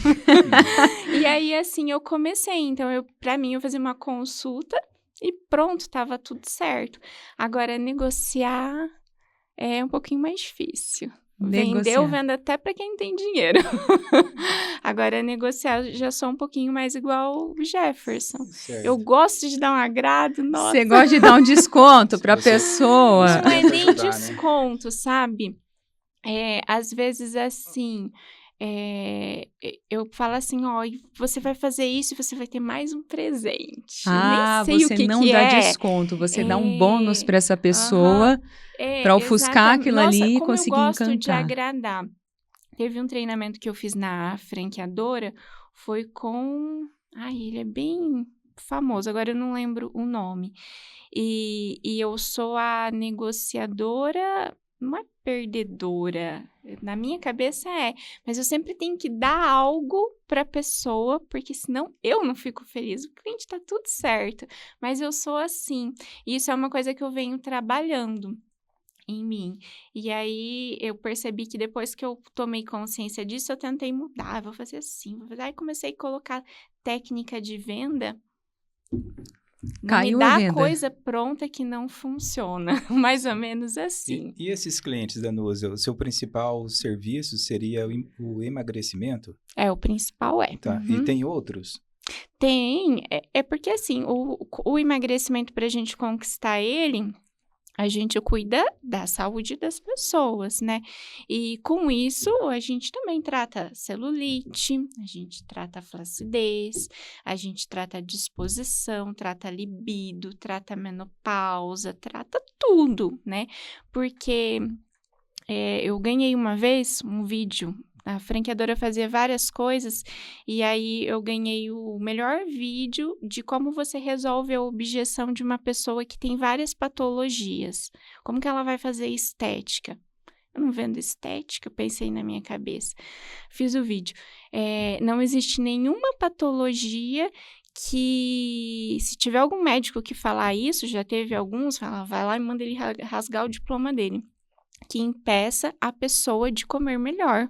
E aí, assim, eu comecei. Então, para mim, eu fazia uma consulta e pronto, estava tudo certo. Agora, negociar é um pouquinho mais difícil. Vender, eu vendo até para quem tem dinheiro. Agora, negociar, eu já sou um pouquinho mais igual o Jefferson. Certo. Eu gosto de dar um agrado, nossa. Você gosta de dar um desconto para a pessoa. Não é nem ajudar, desconto, sabe? Às vezes, assim, eu falo assim, você vai fazer isso e você vai ter mais um presente. Eu nem sei você o que não que dá é. desconto, você dá um bônus para essa pessoa para ofuscar aquilo ali e conseguir como eu gosto de encantar. agradar. Teve um treinamento que eu fiz na franqueadora, foi com... ele é bem famoso, agora eu não lembro o nome. E eu sou a negociadora... Não é perdedora, na minha cabeça mas eu sempre tenho que dar algo para a pessoa, porque senão eu não fico feliz. O cliente tá tudo certo, mas eu sou assim. E isso é uma coisa que eu venho trabalhando em mim. E aí eu percebi que depois que eu tomei consciência disso, eu tentei mudar, vou fazer assim, Aí comecei a colocar técnica de venda. Não me dá coisa pronta que não funciona, mais ou menos assim. E esses clientes, Danusa, o seu principal serviço seria o emagrecimento? O principal Tá. Uhum. E tem outros? Tem, porque assim, o emagrecimento para a gente conquistar ele, a gente cuida da saúde das pessoas, né? E com isso, a gente também trata celulite, a gente trata flacidez, a gente trata disposição, trata libido, trata menopausa, trata tudo, né? Porque eu ganhei uma vez um vídeo. A franqueadora fazia várias coisas e aí eu ganhei o melhor vídeo de como você resolve a objeção de uma pessoa que tem várias patologias. Como que ela vai fazer estética? Eu não vendo estética, pensei na minha cabeça. Fiz o vídeo. Não existe nenhuma patologia que, se tiver algum médico que falar isso, já teve alguns, vai lá e manda ele rasgar o diploma dele, que impeça a pessoa de comer melhor.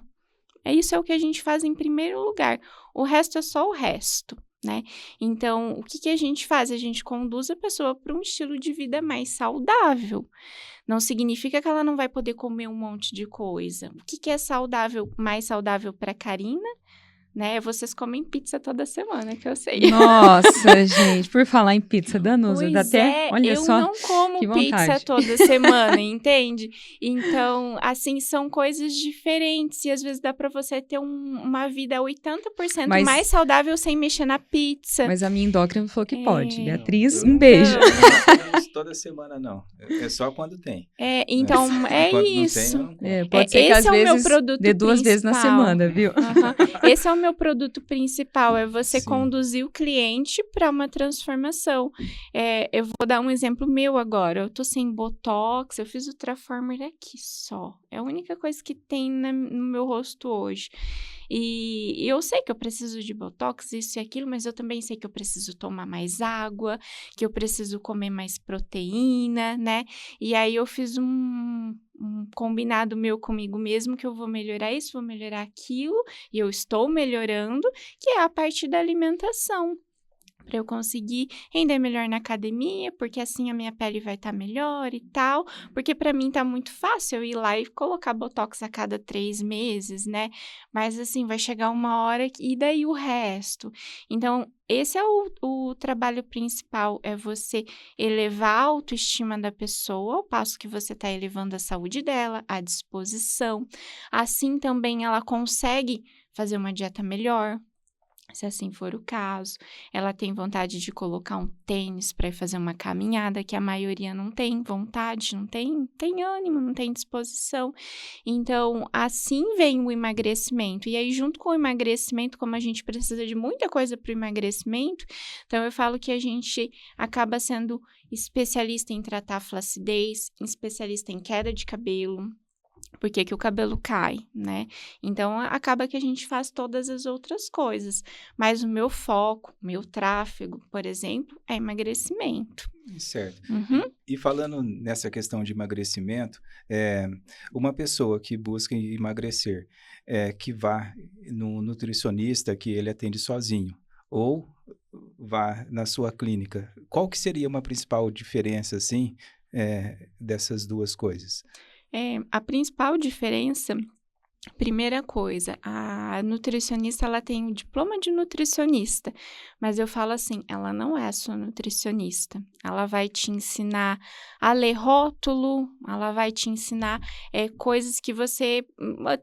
Isso é o que a gente faz em primeiro lugar. O resto é só o resto, né? Então, o que a gente faz? A gente conduz a pessoa para um estilo de vida mais saudável. Não significa que ela não vai poder comer um monte de coisa. O que é saudável, mais saudável para a Karina? Né? Vocês comem pizza toda semana, que eu sei. Nossa, gente, por falar em pizza, Danusa, dá Pois até, olha eu só, não como que pizza vontade. toda semana, entende? Então, assim, são coisas diferentes e às vezes dá para você ter uma vida 80% Mas- mais saudável sem mexer na pizza. Mas a minha endócrina falou que pode. É. Beatriz, Eu um beijo. não como isso toda semana, não. É só quando tem. Então, é Quando não isso. tem, eu não como. Pode ser que Esse às é o meu vezes produto dê 2 vezes na principal. semana, viu? Aham. Esse é o meu produto principal, é você Sim. conduzir o cliente para uma transformação. Eu vou dar um exemplo meu agora. Eu tô sem botox, eu fiz o Traformer aqui só. É a única coisa que tem no meu rosto hoje. E eu sei que eu preciso de botox, isso e aquilo, mas eu também sei que eu preciso tomar mais água, que eu preciso comer mais proteína, né? E aí eu fiz um combinado meu comigo mesmo que eu vou melhorar isso, vou melhorar aquilo, e eu estou melhorando, que é a parte da alimentação. Para eu conseguir render melhor na academia, porque assim a minha pele vai estar melhor e tal. Porque para mim tá muito fácil eu ir lá e colocar botox a cada 3 meses, né? Mas assim, vai chegar uma hora e daí o resto. Então, esse é o trabalho principal, é você elevar a autoestima da pessoa, ao passo que você está elevando a saúde dela, a disposição. Assim também ela consegue fazer uma dieta melhor, se assim for o caso. Ela tem vontade de colocar um tênis para ir fazer uma caminhada, que a maioria não tem vontade, não tem ânimo, não tem disposição. Então, assim vem o emagrecimento. E aí, junto com o emagrecimento, como a gente precisa de muita coisa para o emagrecimento, então eu falo que a gente acaba sendo especialista em tratar flacidez, especialista em queda de cabelo, porque que o cabelo cai, né? Então, acaba que a gente faz todas as outras coisas. Mas o meu foco, meu tráfego, por exemplo, é emagrecimento. Certo. Uhum. E falando nessa questão de emagrecimento, uma pessoa que busca emagrecer, que vá no nutricionista que ele atende sozinho, ou vá na sua clínica, qual que seria uma principal diferença, assim, dessas duas coisas? A principal diferença, primeira coisa, a nutricionista, ela tem o diploma de nutricionista, mas eu falo assim, ela não é a sua nutricionista. Ela vai te ensinar a ler rótulo, ela vai te ensinar coisas que você...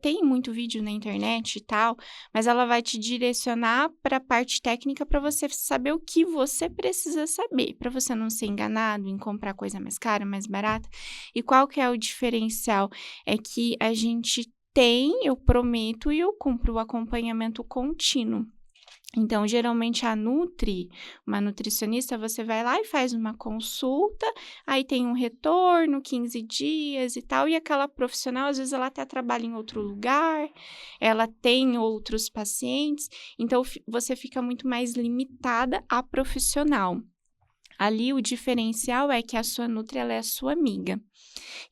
Tem muito vídeo na internet e tal, mas ela vai te direcionar para a parte técnica para você saber o que você precisa saber, para você não ser enganado em comprar coisa mais cara, mais barata. E qual que é o diferencial? É que a gente eu prometo e eu cumpro o acompanhamento contínuo. Então, geralmente uma nutricionista, você vai lá e faz uma consulta, aí tem um retorno, 15 dias e tal, e aquela profissional, às vezes, ela até trabalha em outro lugar, ela tem outros pacientes, então você fica muito mais limitada a profissional. Ali, o diferencial é que a sua nutri, ela é a sua amiga.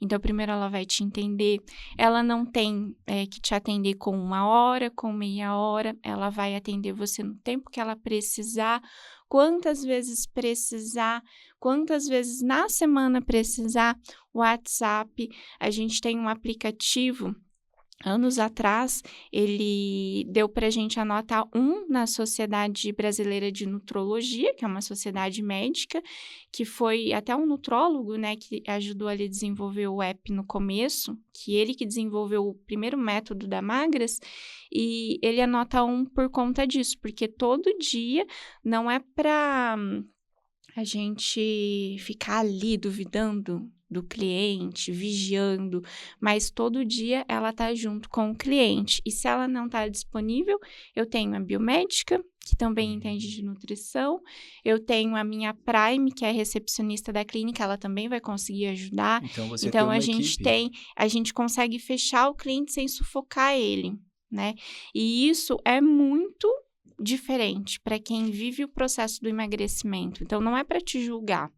Então, primeiro ela vai te entender, ela não tem que te atender com 1 hora, com meia hora, ela vai atender você no tempo que ela precisar, quantas vezes precisar, quantas vezes na semana precisar. WhatsApp, a gente tem um aplicativo. Anos atrás, ele deu para a gente a nota 1 na Sociedade Brasileira de Nutrologia, que é uma sociedade médica, que foi até um nutrólogo, né, que ajudou ali a desenvolver o app no começo, que ele que desenvolveu o primeiro método da Magras, e ele é nota 1 por conta disso, porque todo dia não é para a gente ficar ali duvidando do cliente, vigiando, mas todo dia ela tá junto com o cliente. E se ela não tá disponível, eu tenho a biomédica, que também entende de nutrição, eu tenho a minha Prime, que é a recepcionista da clínica, ela também vai conseguir ajudar. Então, você Então, tem uma a gente a gente consegue fechar o cliente sem sufocar ele, né? E isso é muito diferente para quem vive o processo do emagrecimento. Então, não é para te julgar,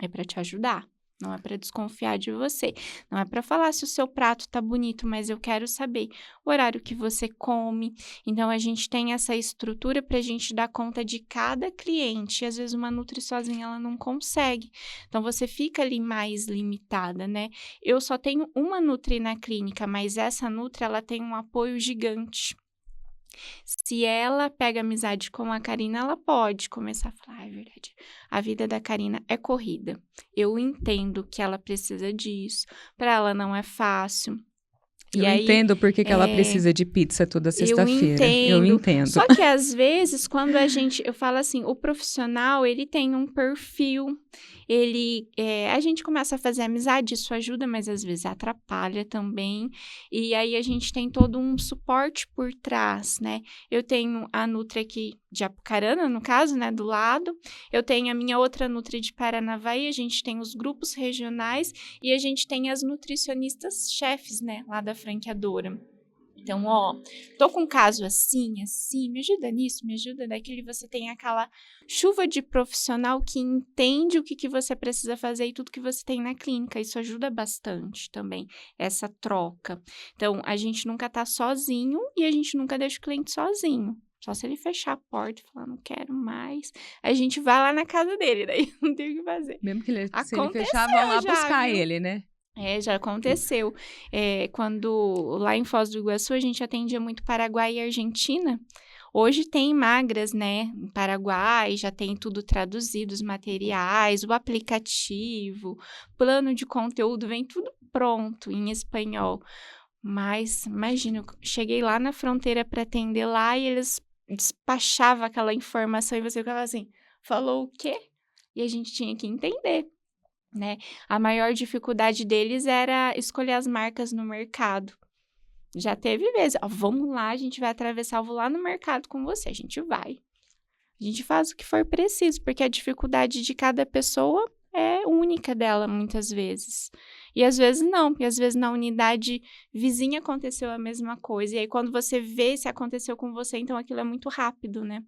é para te ajudar. Não é para desconfiar de você. Não é para falar se o seu prato tá bonito, mas eu quero saber o horário que você come. Então, a gente tem essa estrutura para a gente dar conta de cada cliente. E, às vezes, uma nutri sozinha, ela não consegue. Então, você fica ali mais limitada, né? Eu só tenho uma nutri na clínica, mas essa nutri, ela tem um apoio gigante. Se ela pega amizade com a Karina, ela pode começar a falar, é verdade, a vida da Karina é corrida. Eu entendo que ela precisa disso, para ela não é fácil. Eu entendo por que ela precisa de pizza toda sexta-feira. Eu entendo. Só que às vezes, quando eu falo assim, o profissional, ele tem um perfil, a gente começa a fazer amizade, isso ajuda, mas às vezes atrapalha também. E aí a gente tem todo um suporte por trás, né? Eu tenho a Nutri aqui de Apucarana, no caso, né, do lado. Eu tenho a minha outra Nutri de Paranavaí, a gente tem os grupos regionais e a gente tem as nutricionistas chefes, né, lá da franqueadora. Então, tô com um caso assim, me ajuda nisso, me ajuda daquilo, e você tem aquela chuva de profissional que entende o que você precisa fazer e tudo que você tem na clínica. Isso ajuda bastante também, essa troca. Então, a gente nunca tá sozinho e a gente nunca deixa o cliente sozinho. Só se ele fechar a porta e falar, não quero mais, a gente vai lá na casa dele, daí não tem o que fazer. Mesmo que se ele fechar, vão lá buscar ele, né? Já aconteceu. Quando lá em Foz do Iguaçu a gente atendia muito Paraguai e Argentina. Hoje tem magras, né? Em Paraguai já tem tudo traduzido, os materiais, o aplicativo, plano de conteúdo, vem tudo pronto em espanhol. Mas, imagina, eu cheguei lá na fronteira para atender lá e eles despachavam aquela informação e você ficava assim, falou o quê? E a gente tinha que entender. Né? A maior dificuldade deles era escolher as marcas no mercado. Já teve vezes, vamos lá, a gente vai atravessar, eu vou lá no mercado com você, a gente vai. A gente faz o que for preciso, porque a dificuldade de cada pessoa é única dela, muitas vezes. E às vezes não, porque às vezes na unidade vizinha aconteceu a mesma coisa. E aí quando você vê se aconteceu com você, então aquilo é muito rápido, né?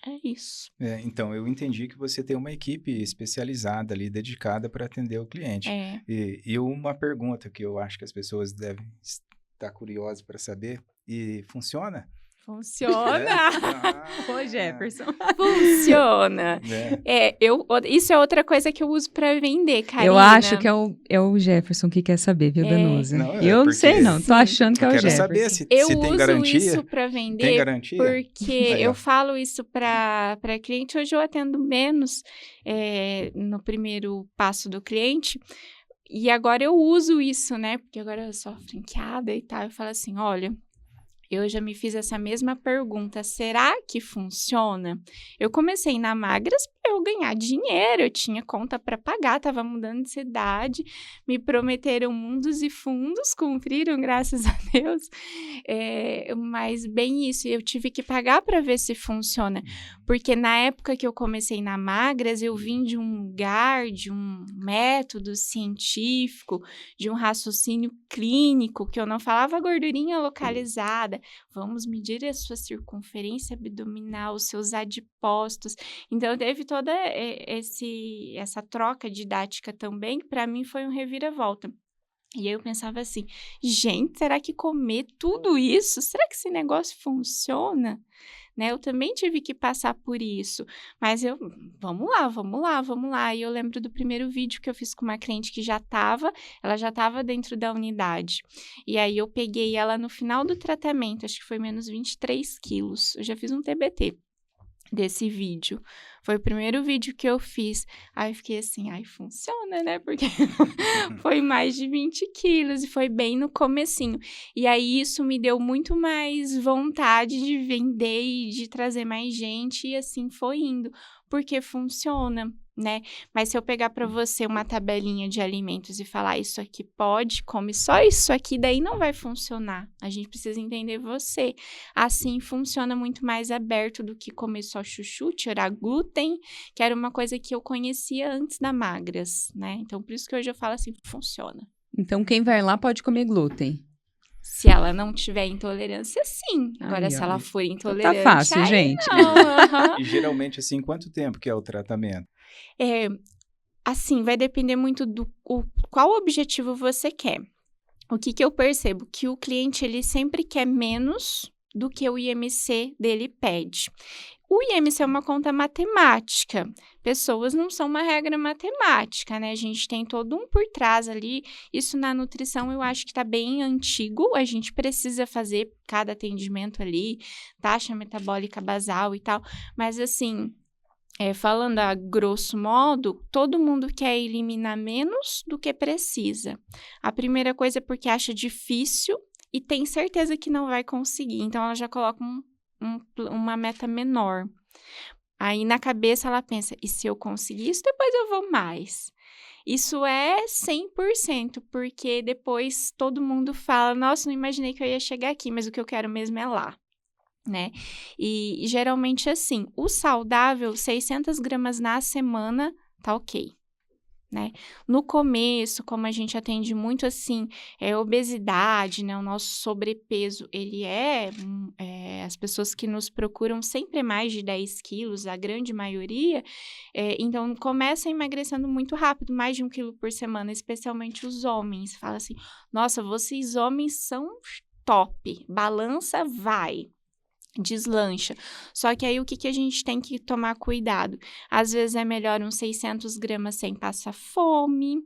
É isso. Então, eu entendi que você tem uma equipe especializada ali, dedicada para atender o cliente. E uma pergunta que eu acho que as pessoas devem estar curiosas para saber, e funciona? Funciona! Ô, Jefferson. Funciona! Isso é outra coisa que eu uso para vender, Karina. Eu acho que é o Jefferson que quer saber, viu, Danusa? Eu não sei, não. Tô achando que é o Jefferson. Eu quero saber se tem garantia. Eu uso isso para vender. Tem garantia? Porque eu falo isso para cliente. Hoje eu atendo menos no primeiro passo do cliente. E agora eu uso isso, né? Porque agora eu sou franqueada e tal. Eu falo assim, olha... Eu já me fiz essa mesma pergunta, será que funciona? Eu comecei na Magras para eu ganhar dinheiro, eu tinha conta para pagar, estava mudando de cidade, me prometeram mundos e fundos, cumpriram, graças a Deus, mas bem isso, eu tive que pagar para ver se funciona, porque na época que eu comecei na Magras, eu vim de um lugar, de um método científico, de um raciocínio clínico, que eu não falava gordurinha localizada, vamos medir a sua circunferência abdominal, os seus adipócitos. Então, teve toda essa troca didática também, que para mim foi um reviravolta. E aí eu pensava assim, gente, será que comer tudo isso? Será que esse negócio funciona? Né? Eu também tive que passar por isso, mas vamos lá. E eu lembro do primeiro vídeo que eu fiz com uma cliente que ela já estava dentro da unidade. E aí eu peguei ela no final do tratamento, acho que foi menos 23 quilos. Eu já fiz um TBT desse vídeo. Foi o primeiro vídeo que eu fiz. Aí eu fiquei assim, funciona, né? Porque foi mais de 20 quilos e foi bem no comecinho. E aí isso me deu muito mais vontade de vender e de trazer mais gente e assim foi indo. Porque funciona, né? Mas se eu pegar para você uma tabelinha de alimentos e falar isso aqui pode, come só isso aqui, daí não vai funcionar. A gente precisa entender você. Assim funciona muito mais aberto do que comer só chuchu, tirar glúten, que era uma coisa que eu conhecia antes da Magras, né? Então, por isso que hoje eu falo assim, funciona. Então, quem vai lá pode comer glúten. Se ela não tiver intolerância, sim. Agora, se ela for intolerante... Tá fácil, gente. Não, E geralmente, assim, quanto tempo que é o tratamento? assim, vai depender muito qual objetivo você quer. O que eu percebo? Que o cliente, ele sempre quer menos do que o IMC dele pede. O IMC é uma conta matemática. Pessoas não são uma regra matemática, né? A gente tem todo um por trás ali. Isso na nutrição eu acho que está bem antigo. A gente precisa fazer cada atendimento ali, taxa metabólica basal e tal. Mas assim, falando a grosso modo, todo mundo quer eliminar menos do que precisa. A primeira coisa é porque acha difícil e tem certeza que não vai conseguir. Então, ela já coloca uma meta menor. Aí, na cabeça, ela pensa, e se eu conseguir isso, depois eu vou mais. Isso é 100%, porque depois todo mundo fala, nossa, não imaginei que eu ia chegar aqui, mas o que eu quero mesmo é lá. Né? E geralmente assim, o saudável, 600 gramas na semana, tá ok, né? No começo, como a gente atende muito assim, obesidade, né? O nosso sobrepeso, ele as pessoas que nos procuram sempre mais de 10 quilos, a grande maioria, então começa emagrecendo muito rápido, mais de 1 quilo por semana, especialmente os homens. Fala assim, nossa, vocês homens são top, balança vai. Deslancha. Só que aí o que a gente tem que tomar cuidado? Às vezes é melhor uns 600 gramas sem passar fome,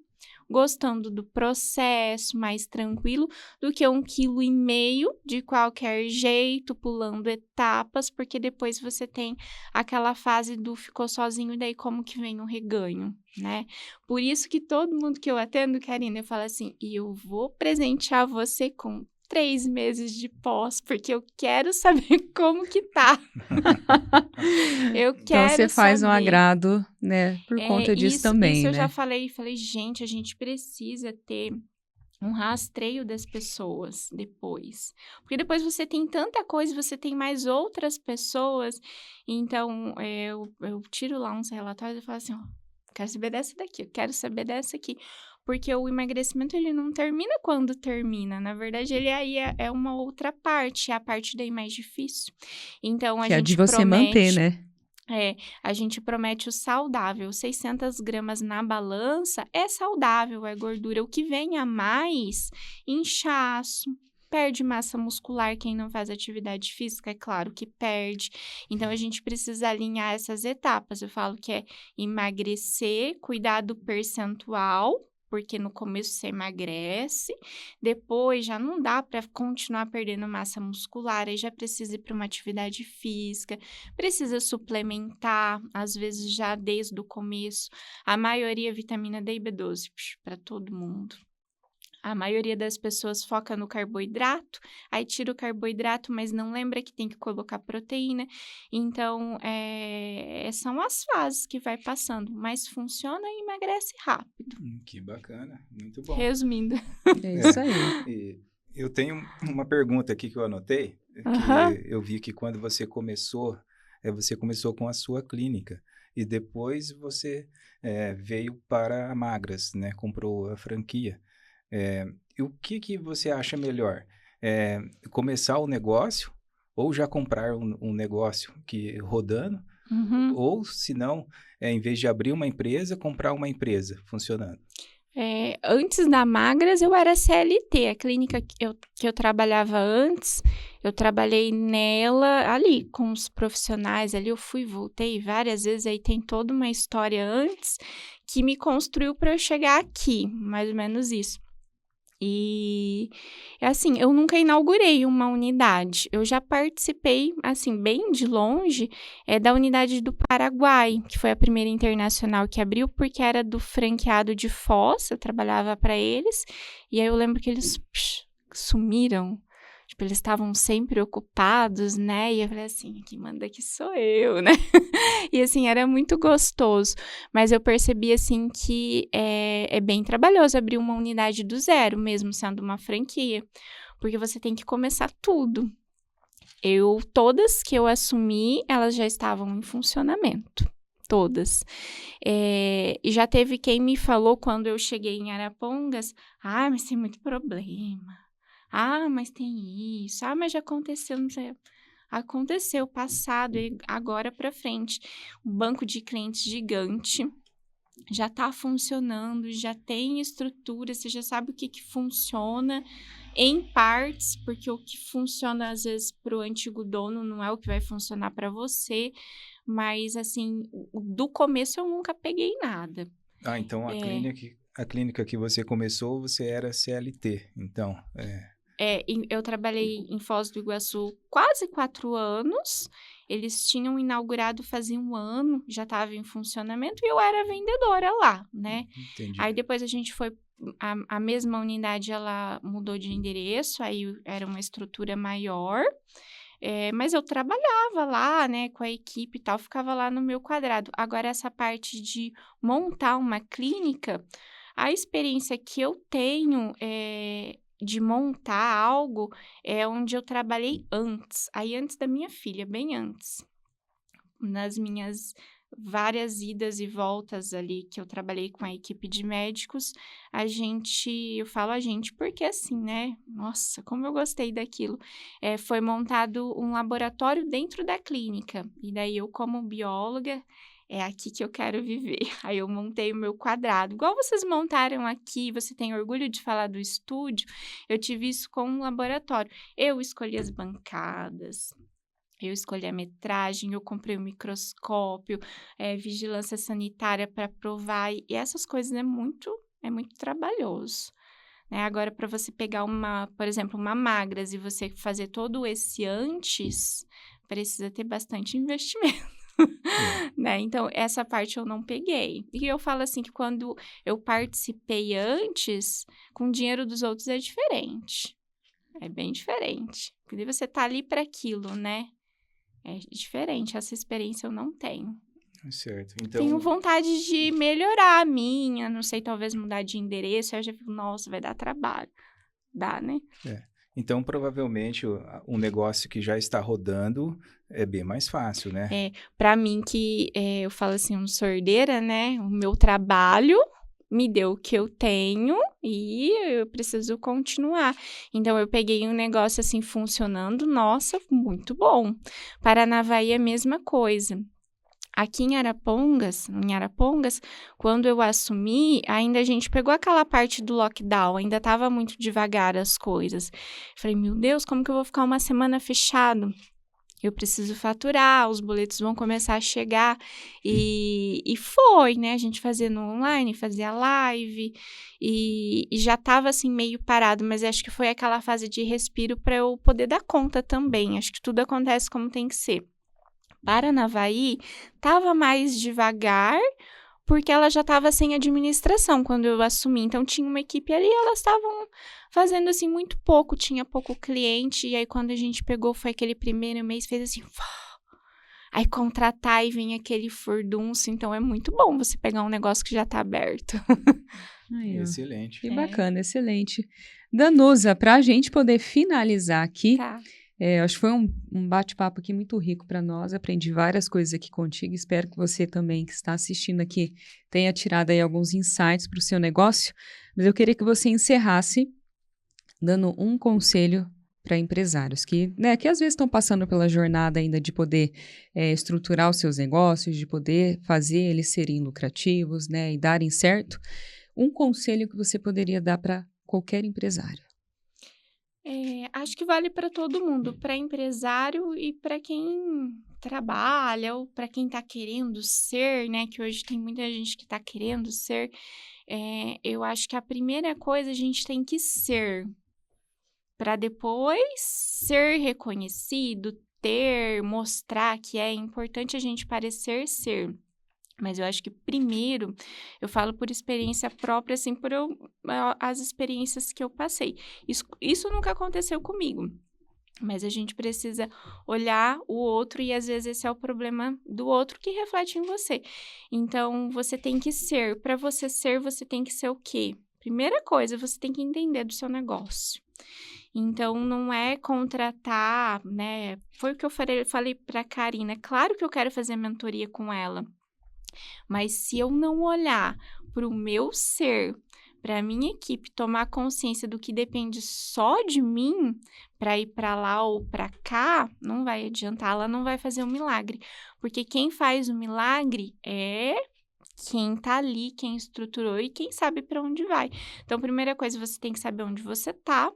gostando do processo, mais tranquilo, do que 1,5 kg de qualquer jeito, pulando etapas, porque depois você tem aquela fase do ficou sozinho, e daí como que vem o reganho, né? Por isso que todo mundo que eu atendo, Karina, eu falo assim, e eu vou presentear você com 3 meses de pós, porque eu quero saber como que tá. Eu quero Então, você faz saber. um agrado, né, por conta disso também, isso né? eu já falei, gente, a gente precisa ter um rastreio das pessoas depois. Porque depois você tem tanta coisa, você tem mais outras pessoas, então eu tiro lá uns relatórios e falo assim, ó, quero saber dessa daqui, eu quero saber dessa aqui. Porque o emagrecimento, ele não termina quando termina. Na verdade, ele aí é uma outra parte, é a parte daí mais difícil. Então, a Que é gente de você manter, né? a gente promete o saudável. 600 gramas na balança é saudável, é gordura. O que vem a mais, inchaço, perde massa muscular. Quem não faz atividade física, é claro que perde. Então, a gente precisa alinhar essas etapas. Eu falo que é emagrecer, cuidar do percentual, porque no começo você emagrece, depois já não dá para continuar perdendo massa muscular, aí já precisa ir para uma atividade física, precisa suplementar, às vezes já desde o começo, a maioria vitamina D e B12 para todo mundo. A maioria das pessoas foca no carboidrato, aí tira o carboidrato, mas não lembra que tem que colocar proteína. Então, são as fases que vai passando, mas funciona e emagrece rápido. Que bacana, muito bom. Resumindo. É isso aí. Eu tenho uma pergunta aqui que eu anotei, que eu vi que quando você começou com a sua clínica, e depois você veio para a Magras, né? Comprou a franquia. E o que você acha melhor? Começar o negócio ou já comprar um negócio rodando? Uhum. Ou, se não, em vez de abrir uma empresa, comprar uma empresa funcionando? Antes da Magras, eu era CLT. A clínica que eu trabalhava antes, eu trabalhei nela ali, com os profissionais ali. Eu fui e voltei várias vezes. Aí tem toda uma história antes que me construiu para eu chegar aqui, mais ou menos isso. E, assim, eu nunca inaugurei uma unidade. Eu já participei, assim, bem de longe, da unidade do Paraguai, que foi a primeira internacional que abriu, porque era do franqueado de Foz, eu trabalhava para eles. E aí eu lembro que eles sumiram. Tipo, eles estavam sempre ocupados, né? E eu falei assim, quem manda aqui sou eu, né? E, assim, era muito gostoso. Mas eu percebi, assim, que é bem trabalhoso abrir uma unidade do zero, mesmo sendo uma franquia. Porque você tem que começar tudo. Todas que eu assumi, elas já estavam em funcionamento. Todas. E já teve quem me falou, quando eu cheguei em Arapongas, mas tem muito problema. Mas tem isso. Mas já aconteceu, não sei. Aconteceu, passado e agora para frente. Um banco de clientes gigante. já está funcionando, já tem estrutura, você já sabe o que funciona em partes, porque o que funciona às vezes para o antigo dono não é o que vai funcionar para você, mas assim, do começo eu nunca peguei nada. Então É, a clínica que você começou, você era CLT, então, eu trabalhei em Foz do Iguaçu quase 4 anos. Eles tinham inaugurado fazia 1 ano, já estava em funcionamento e eu era vendedora lá, né? entendi. Aí depois a gente foi, a mesma unidade ela mudou de endereço, aí era uma estrutura maior, mas eu trabalhava lá, né, com a equipe e tal, ficava lá no meu quadrado. Agora essa parte de montar uma clínica, a experiência que eu tenho de montar algo é onde eu trabalhei antes, aí antes da minha filha, bem antes. Nas minhas várias idas e voltas ali que eu trabalhei com a equipe de médicos, eu falo a gente porque assim, né? Nossa, como eu gostei daquilo. Foi montado um laboratório dentro da clínica, e daí eu, como bióloga, é aqui que eu quero viver. Aí eu montei o meu quadrado. Igual vocês montaram aqui, você tem orgulho de falar do estúdio, eu tive isso com um laboratório. Eu escolhi as bancadas, eu escolhi a metragem, eu comprei o microscópio, vigilância sanitária para provar, e essas coisas é muito trabalhoso, né? Agora, para você pegar por exemplo, uma Magras e você fazer todo esse antes, precisa ter bastante investimento. É. Né? Então, essa parte eu não peguei. E eu falo assim que quando eu participei antes, com o dinheiro dos outros é diferente. É bem diferente. Porque você tá ali para aquilo, né? É diferente, essa experiência eu não tenho. Certo. Tenho Então, vontade de melhorar a minha, não sei, talvez mudar de endereço, aí eu já fico, nossa, vai dar trabalho. Dá, né? então provavelmente um negócio que já está rodando é bem mais fácil, né? Pra mim eu falo assim, um sou herdeira, né? O meu trabalho me deu o que eu tenho e eu preciso continuar. Então, eu peguei um negócio assim funcionando, nossa, muito bom. Paranavaí é a mesma coisa. Aqui em Arapongas, quando eu assumi, ainda a gente pegou aquela parte do lockdown, ainda estava muito devagar as coisas. Falei, meu Deus, como que eu vou ficar uma semana fechado? Eu preciso faturar, os boletos vão começar a chegar. E foi, né? A gente fazia no online, fazia live, e já estava assim meio parado, mas acho que foi aquela fase de respiro para eu poder dar conta também. Acho que tudo acontece como tem que ser. Paranavaí estava mais devagar, porque ela já estava sem administração quando eu assumi. Então, tinha uma equipe ali, elas estavam fazendo, assim, muito pouco. Tinha pouco cliente. E aí, quando a gente pegou, foi aquele primeiro mês, fez assim... Aí, contratar e vem aquele furdunço. Então, é muito bom você pegar um negócio que já está aberto. Aí, ó. Excelente. Que bacana, excelente. Danusa, para a gente poder finalizar aqui, Tá. acho que foi um bate-papo aqui muito rico para nós. Aprendi várias coisas aqui contigo. Espero que você também, que está assistindo aqui, tenha tirado aí alguns insights para o seu negócio. Mas eu queria que você encerrasse dando um conselho para empresários que às vezes estão passando pela jornada ainda de poder estruturar os seus negócios, de poder fazer eles serem lucrativos, né, e darem certo. Um conselho que você poderia dar para qualquer empresário. Acho que vale para todo mundo, para empresário e para quem trabalha ou para quem está querendo ser, né? Que hoje tem muita gente que está querendo ser. Eu acho que a primeira coisa a gente tem que ser, para depois ser reconhecido, mostrar que é importante a gente parecer ser. Mas eu acho que primeiro, eu falo por experiência própria, assim, as experiências que eu passei. Isso nunca aconteceu comigo, mas a gente precisa olhar o outro e às vezes esse é o problema do outro que reflete em você. Então, você tem que ser. Para você ser, você tem que ser o quê? Primeira coisa, você tem que entender do seu negócio. Então, não é contratar, né? Foi o que eu falei para a Karina. Claro que eu quero fazer mentoria com ela. Mas se eu não olhar para o meu ser, para a minha equipe tomar consciência do que depende só de mim para ir para lá ou para cá, não vai adiantar, ela não vai fazer um milagre. Porque quem faz o milagre é quem tá ali, quem estruturou e quem sabe para onde vai. Então, primeira coisa, você tem que saber onde você tá,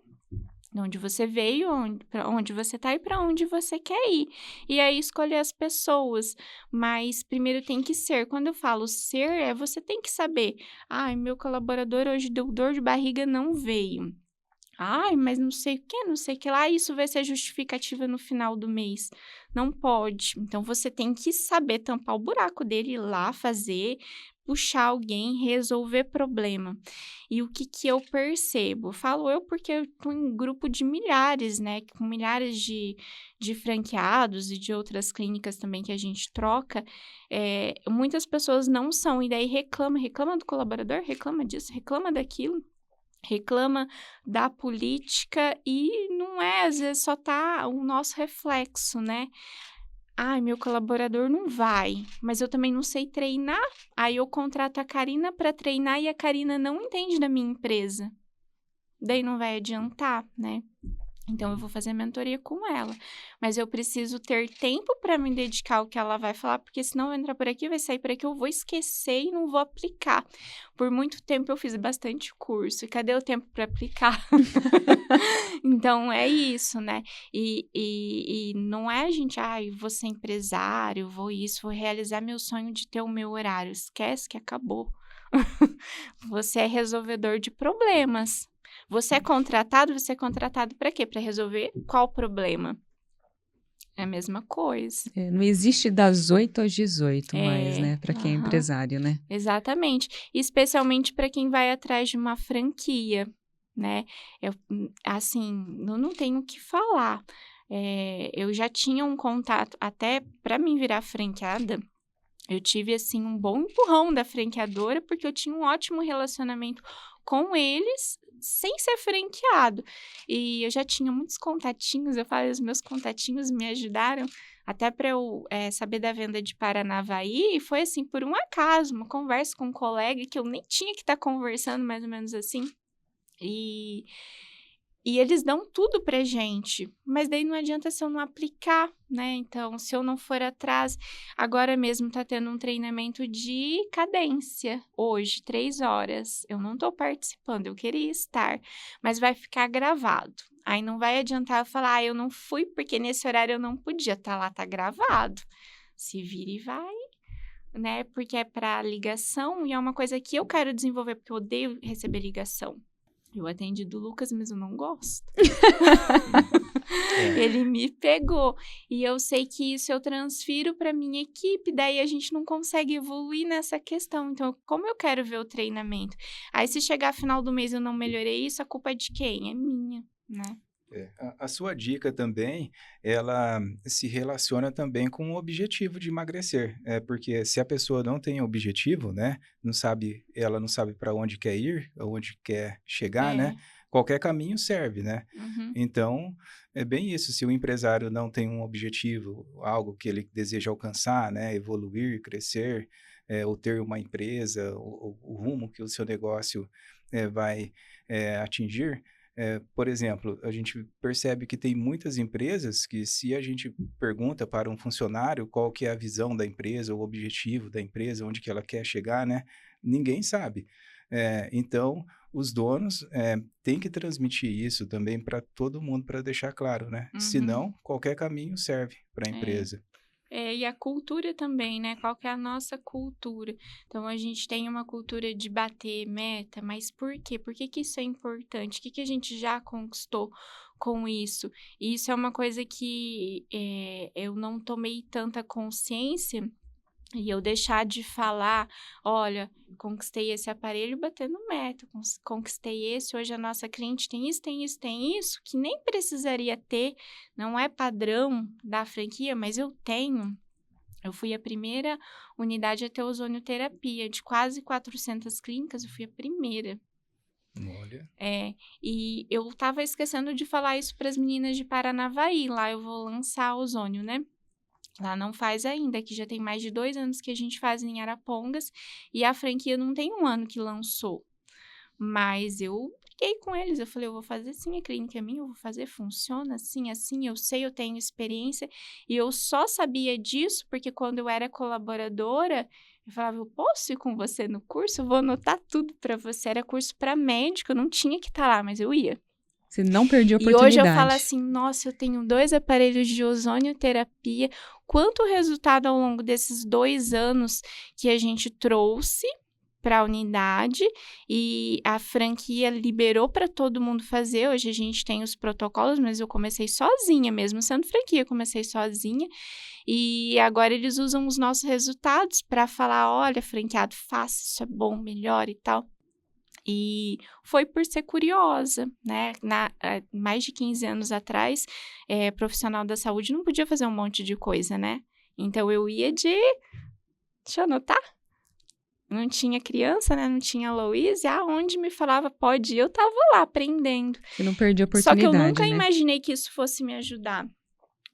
de onde você veio, para onde você tá e para onde você quer ir. E aí escolher as pessoas, mas primeiro tem que ser. Quando eu falo ser, você tem que saber. Ai, meu colaborador hoje deu dor de barriga, não veio. Ai, mas não sei o que, não sei o que lá, isso vai ser justificativa no final do mês. Não pode. Então, você tem que saber tampar o buraco dele, ir lá fazer, puxar alguém, resolver problema. E o que eu percebo? Falo eu porque eu estou em um grupo de milhares, né? Com milhares de franqueados e de outras clínicas também que a gente troca. Muitas pessoas não são, e daí reclama do colaborador, reclama disso, reclama daquilo. Reclama da política e não é, às vezes só tá o nosso reflexo, né? Ai, meu colaborador não vai, mas eu também não sei treinar. Aí eu contrato a Karina para treinar e a Karina não entende da minha empresa. Daí não vai adiantar, né? Então, eu vou fazer mentoria com ela. Mas eu preciso ter tempo para me dedicar ao que ela vai falar, porque senão vai entrar por aqui, vai sair por aqui, eu vou esquecer e não vou aplicar. Por muito tempo eu fiz bastante curso, e cadê o tempo para aplicar? Então, é isso, né? E não é a gente, vou ser empresário, vou isso, vou realizar meu sonho de ter o meu horário. Esquece que acabou. Você é resolvedor de problemas. Você é contratado para quê? Para resolver qual problema? É a mesma coisa. Não existe das 8 às 18 mais, né? Para quem é Aham, empresário, né? exatamente. Especialmente para quem vai atrás de uma franquia, né? Assim, eu não tenho o que falar. Eu já tinha um contato, até para mim virar franqueada, eu tive, assim, um bom empurrão da franqueadora, porque eu tinha um ótimo relacionamento com eles, sem ser franqueado. E eu já tinha muitos contatinhos, eu falo, os meus contatinhos me ajudaram até para eu saber da venda de Paranavaí, e foi, assim, por um acaso, uma conversa com um colega que eu nem tinha que estar conversando, mais ou menos assim. E eles dão tudo pra gente, mas daí não adianta se eu não aplicar, né? Então, se eu não for atrás, agora mesmo tá tendo um treinamento de cadência, hoje, 3 horas. Eu não tô participando, eu queria estar, mas vai ficar gravado. Aí não vai adiantar eu falar, eu não fui porque nesse horário eu não podia, tá lá, tá gravado. Se vira e vai, né? Porque é pra ligação e é uma coisa que eu quero desenvolver, porque eu odeio receber ligação. Eu atendi do Lucas, mas eu não gosto. Ele me pegou. E eu sei que isso eu transfiro para minha equipe, daí a gente não consegue evoluir nessa questão. Então, como eu quero ver o treinamento? Aí, se chegar final do mês e eu não melhorei isso, a culpa é de quem? É minha, né? A sua dica também, ela se relaciona também com o objetivo de emagrecer. Porque se a pessoa não tem objetivo, né, ela não sabe para onde quer ir, aonde quer chegar, né, É. qualquer caminho serve, né? Uhum. Então, é bem isso. Se o empresário não tem um objetivo, algo que ele deseja alcançar, né, evoluir, crescer, ou ter uma empresa, o rumo que o seu negócio vai atingir. Por exemplo, a gente percebe que tem muitas empresas que, se a gente pergunta para um funcionário qual que é a visão da empresa, o objetivo da empresa, onde que ela quer chegar, né? Ninguém sabe. Então, os donos têm que transmitir isso também para todo mundo, para deixar claro, né? Uhum. Senão, qualquer caminho serve para a empresa. E a cultura também, né? Qual que é a nossa cultura? Então, a gente tem uma cultura de bater meta, mas por quê? Por que que isso é importante? O que que a gente já conquistou com isso? E isso é uma coisa que eu não tomei tanta consciência. E eu deixar de falar, olha, conquistei esse aparelho batendo meta, conquistei esse, hoje a nossa cliente tem isso, tem isso, tem isso, que nem precisaria ter, não é padrão da franquia, mas eu tenho. Eu fui a primeira unidade a ter ozonioterapia, de quase 400 clínicas, eu fui a primeira. Olha. E eu tava esquecendo de falar isso para as meninas de Paranavaí, lá eu vou lançar ozônio, né? Lá não faz ainda, que já tem mais de 2 anos que a gente faz em Arapongas, e a franquia não tem 1 ano que lançou. Mas eu expliquei com eles, eu falei, eu vou fazer sim, a clínica é minha, eu vou fazer, funciona assim, assim, eu sei, eu tenho experiência, e eu só sabia disso porque quando eu era colaboradora, eu falava, eu posso ir com você no curso? Eu vou anotar tudo para você, era curso para médico, eu não tinha que estar lá, mas eu ia. Você não perdia a E oportunidade. hoje eu falo assim, nossa, eu tenho 2 aparelhos de ozonioterapia. Quanto resultado ao longo desses 2 anos que a gente trouxe para a unidade e a franquia liberou para todo mundo fazer. Hoje a gente tem os protocolos, mas eu comecei sozinha, mesmo sendo franquia, eu comecei sozinha. E agora eles usam os nossos resultados para falar, olha, franqueado, faça, isso é bom, melhor e tal. E foi por ser curiosa, né? Mais de 15 anos atrás, profissional da saúde não podia fazer um monte de coisa, né? Então, eu ia deixa eu anotar. Não tinha criança, né? Não tinha Louise. Aonde me falava pode ir, eu tava lá aprendendo. Você não perdia a Só oportunidade, que eu nunca né? imaginei que isso fosse me ajudar.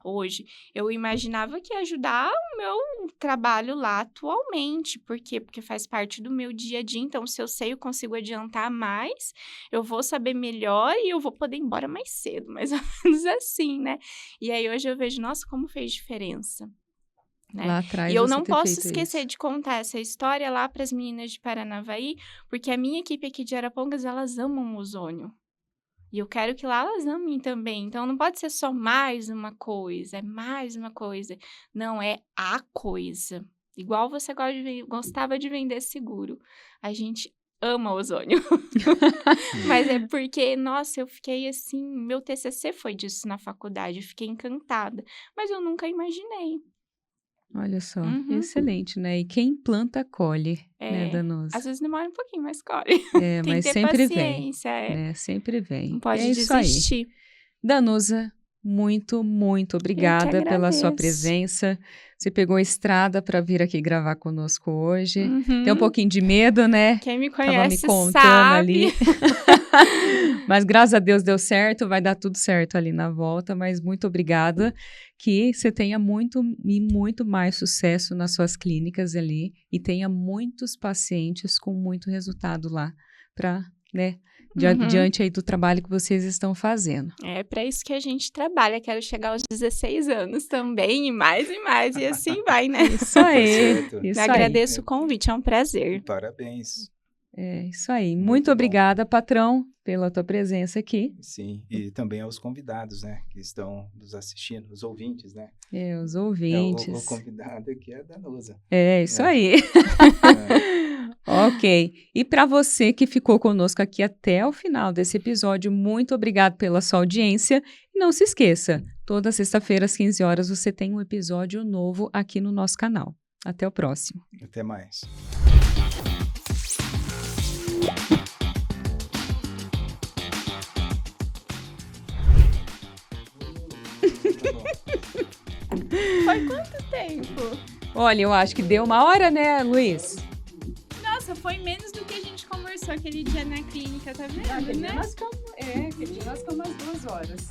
Hoje, eu imaginava que ia ajudar o meu trabalho lá atualmente. Por quê? Porque faz parte do meu dia a dia. Então, se eu sei, eu consigo adiantar mais, eu vou saber melhor e eu vou poder ir embora mais cedo, mais ou menos assim, né? E aí, hoje eu vejo, nossa, como fez diferença. Né? Lá atrás E eu você não ter posso feito esquecer isso. de contar essa história lá para as meninas de Paranavaí, porque a minha equipe aqui de Arapongas, elas amam ozônio. E eu quero que lá elas amem também. Então, não pode ser só mais uma coisa, é mais uma coisa. Não, é a coisa. Igual você gostava de vender seguro. A gente ama ozônio. Mas é porque, nossa, eu fiquei assim... Meu TCC foi disso na faculdade, eu fiquei encantada. Mas eu nunca imaginei. Olha só, Uhum. excelente, né? E quem planta, colhe, né, Danusa? Às vezes demora um pouquinho, mas colhe. É, Tem mas que ter sempre paciência, vem, né? Sempre vem. Não pode é isso aí. desistir. Danusa, muito, muito obrigada pela sua presença. Você pegou a estrada para vir aqui gravar conosco hoje. Uhum. Tem um pouquinho de medo, né? Quem me Tava conhece me contando sabe. ali. Mas graças a Deus deu certo, vai dar tudo certo ali na volta. Mas muito obrigada, que você tenha muito e muito mais sucesso nas suas clínicas ali e tenha muitos pacientes com muito resultado lá para, né? Diante aí do trabalho que vocês estão fazendo. É para isso que a gente trabalha. Quero chegar aos 16 anos também, e mais, e assim vai, né? Isso aí. Isso aí. Agradeço o convite, é um prazer. Parabéns. É isso aí. Muito obrigada, patrão, pela tua presença aqui. Sim, e também aos convidados, né, que estão nos assistindo, os ouvintes, né? Os ouvintes. O convidado aqui é a Danusa. É, isso aí. Ok. E para você que ficou conosco aqui até o final desse episódio, muito obrigado pela sua audiência. E não se esqueça, toda sexta-feira às 15 horas você tem um episódio novo aqui no nosso canal. Até o próximo. Até mais. Foi quanto tempo? Olha, eu acho que deu 1 hora, né, Luiz? Nossa, foi menos do que a gente conversou aquele dia na clínica, tá vendo, né? Aquele dia nós ficamos umas 2 horas.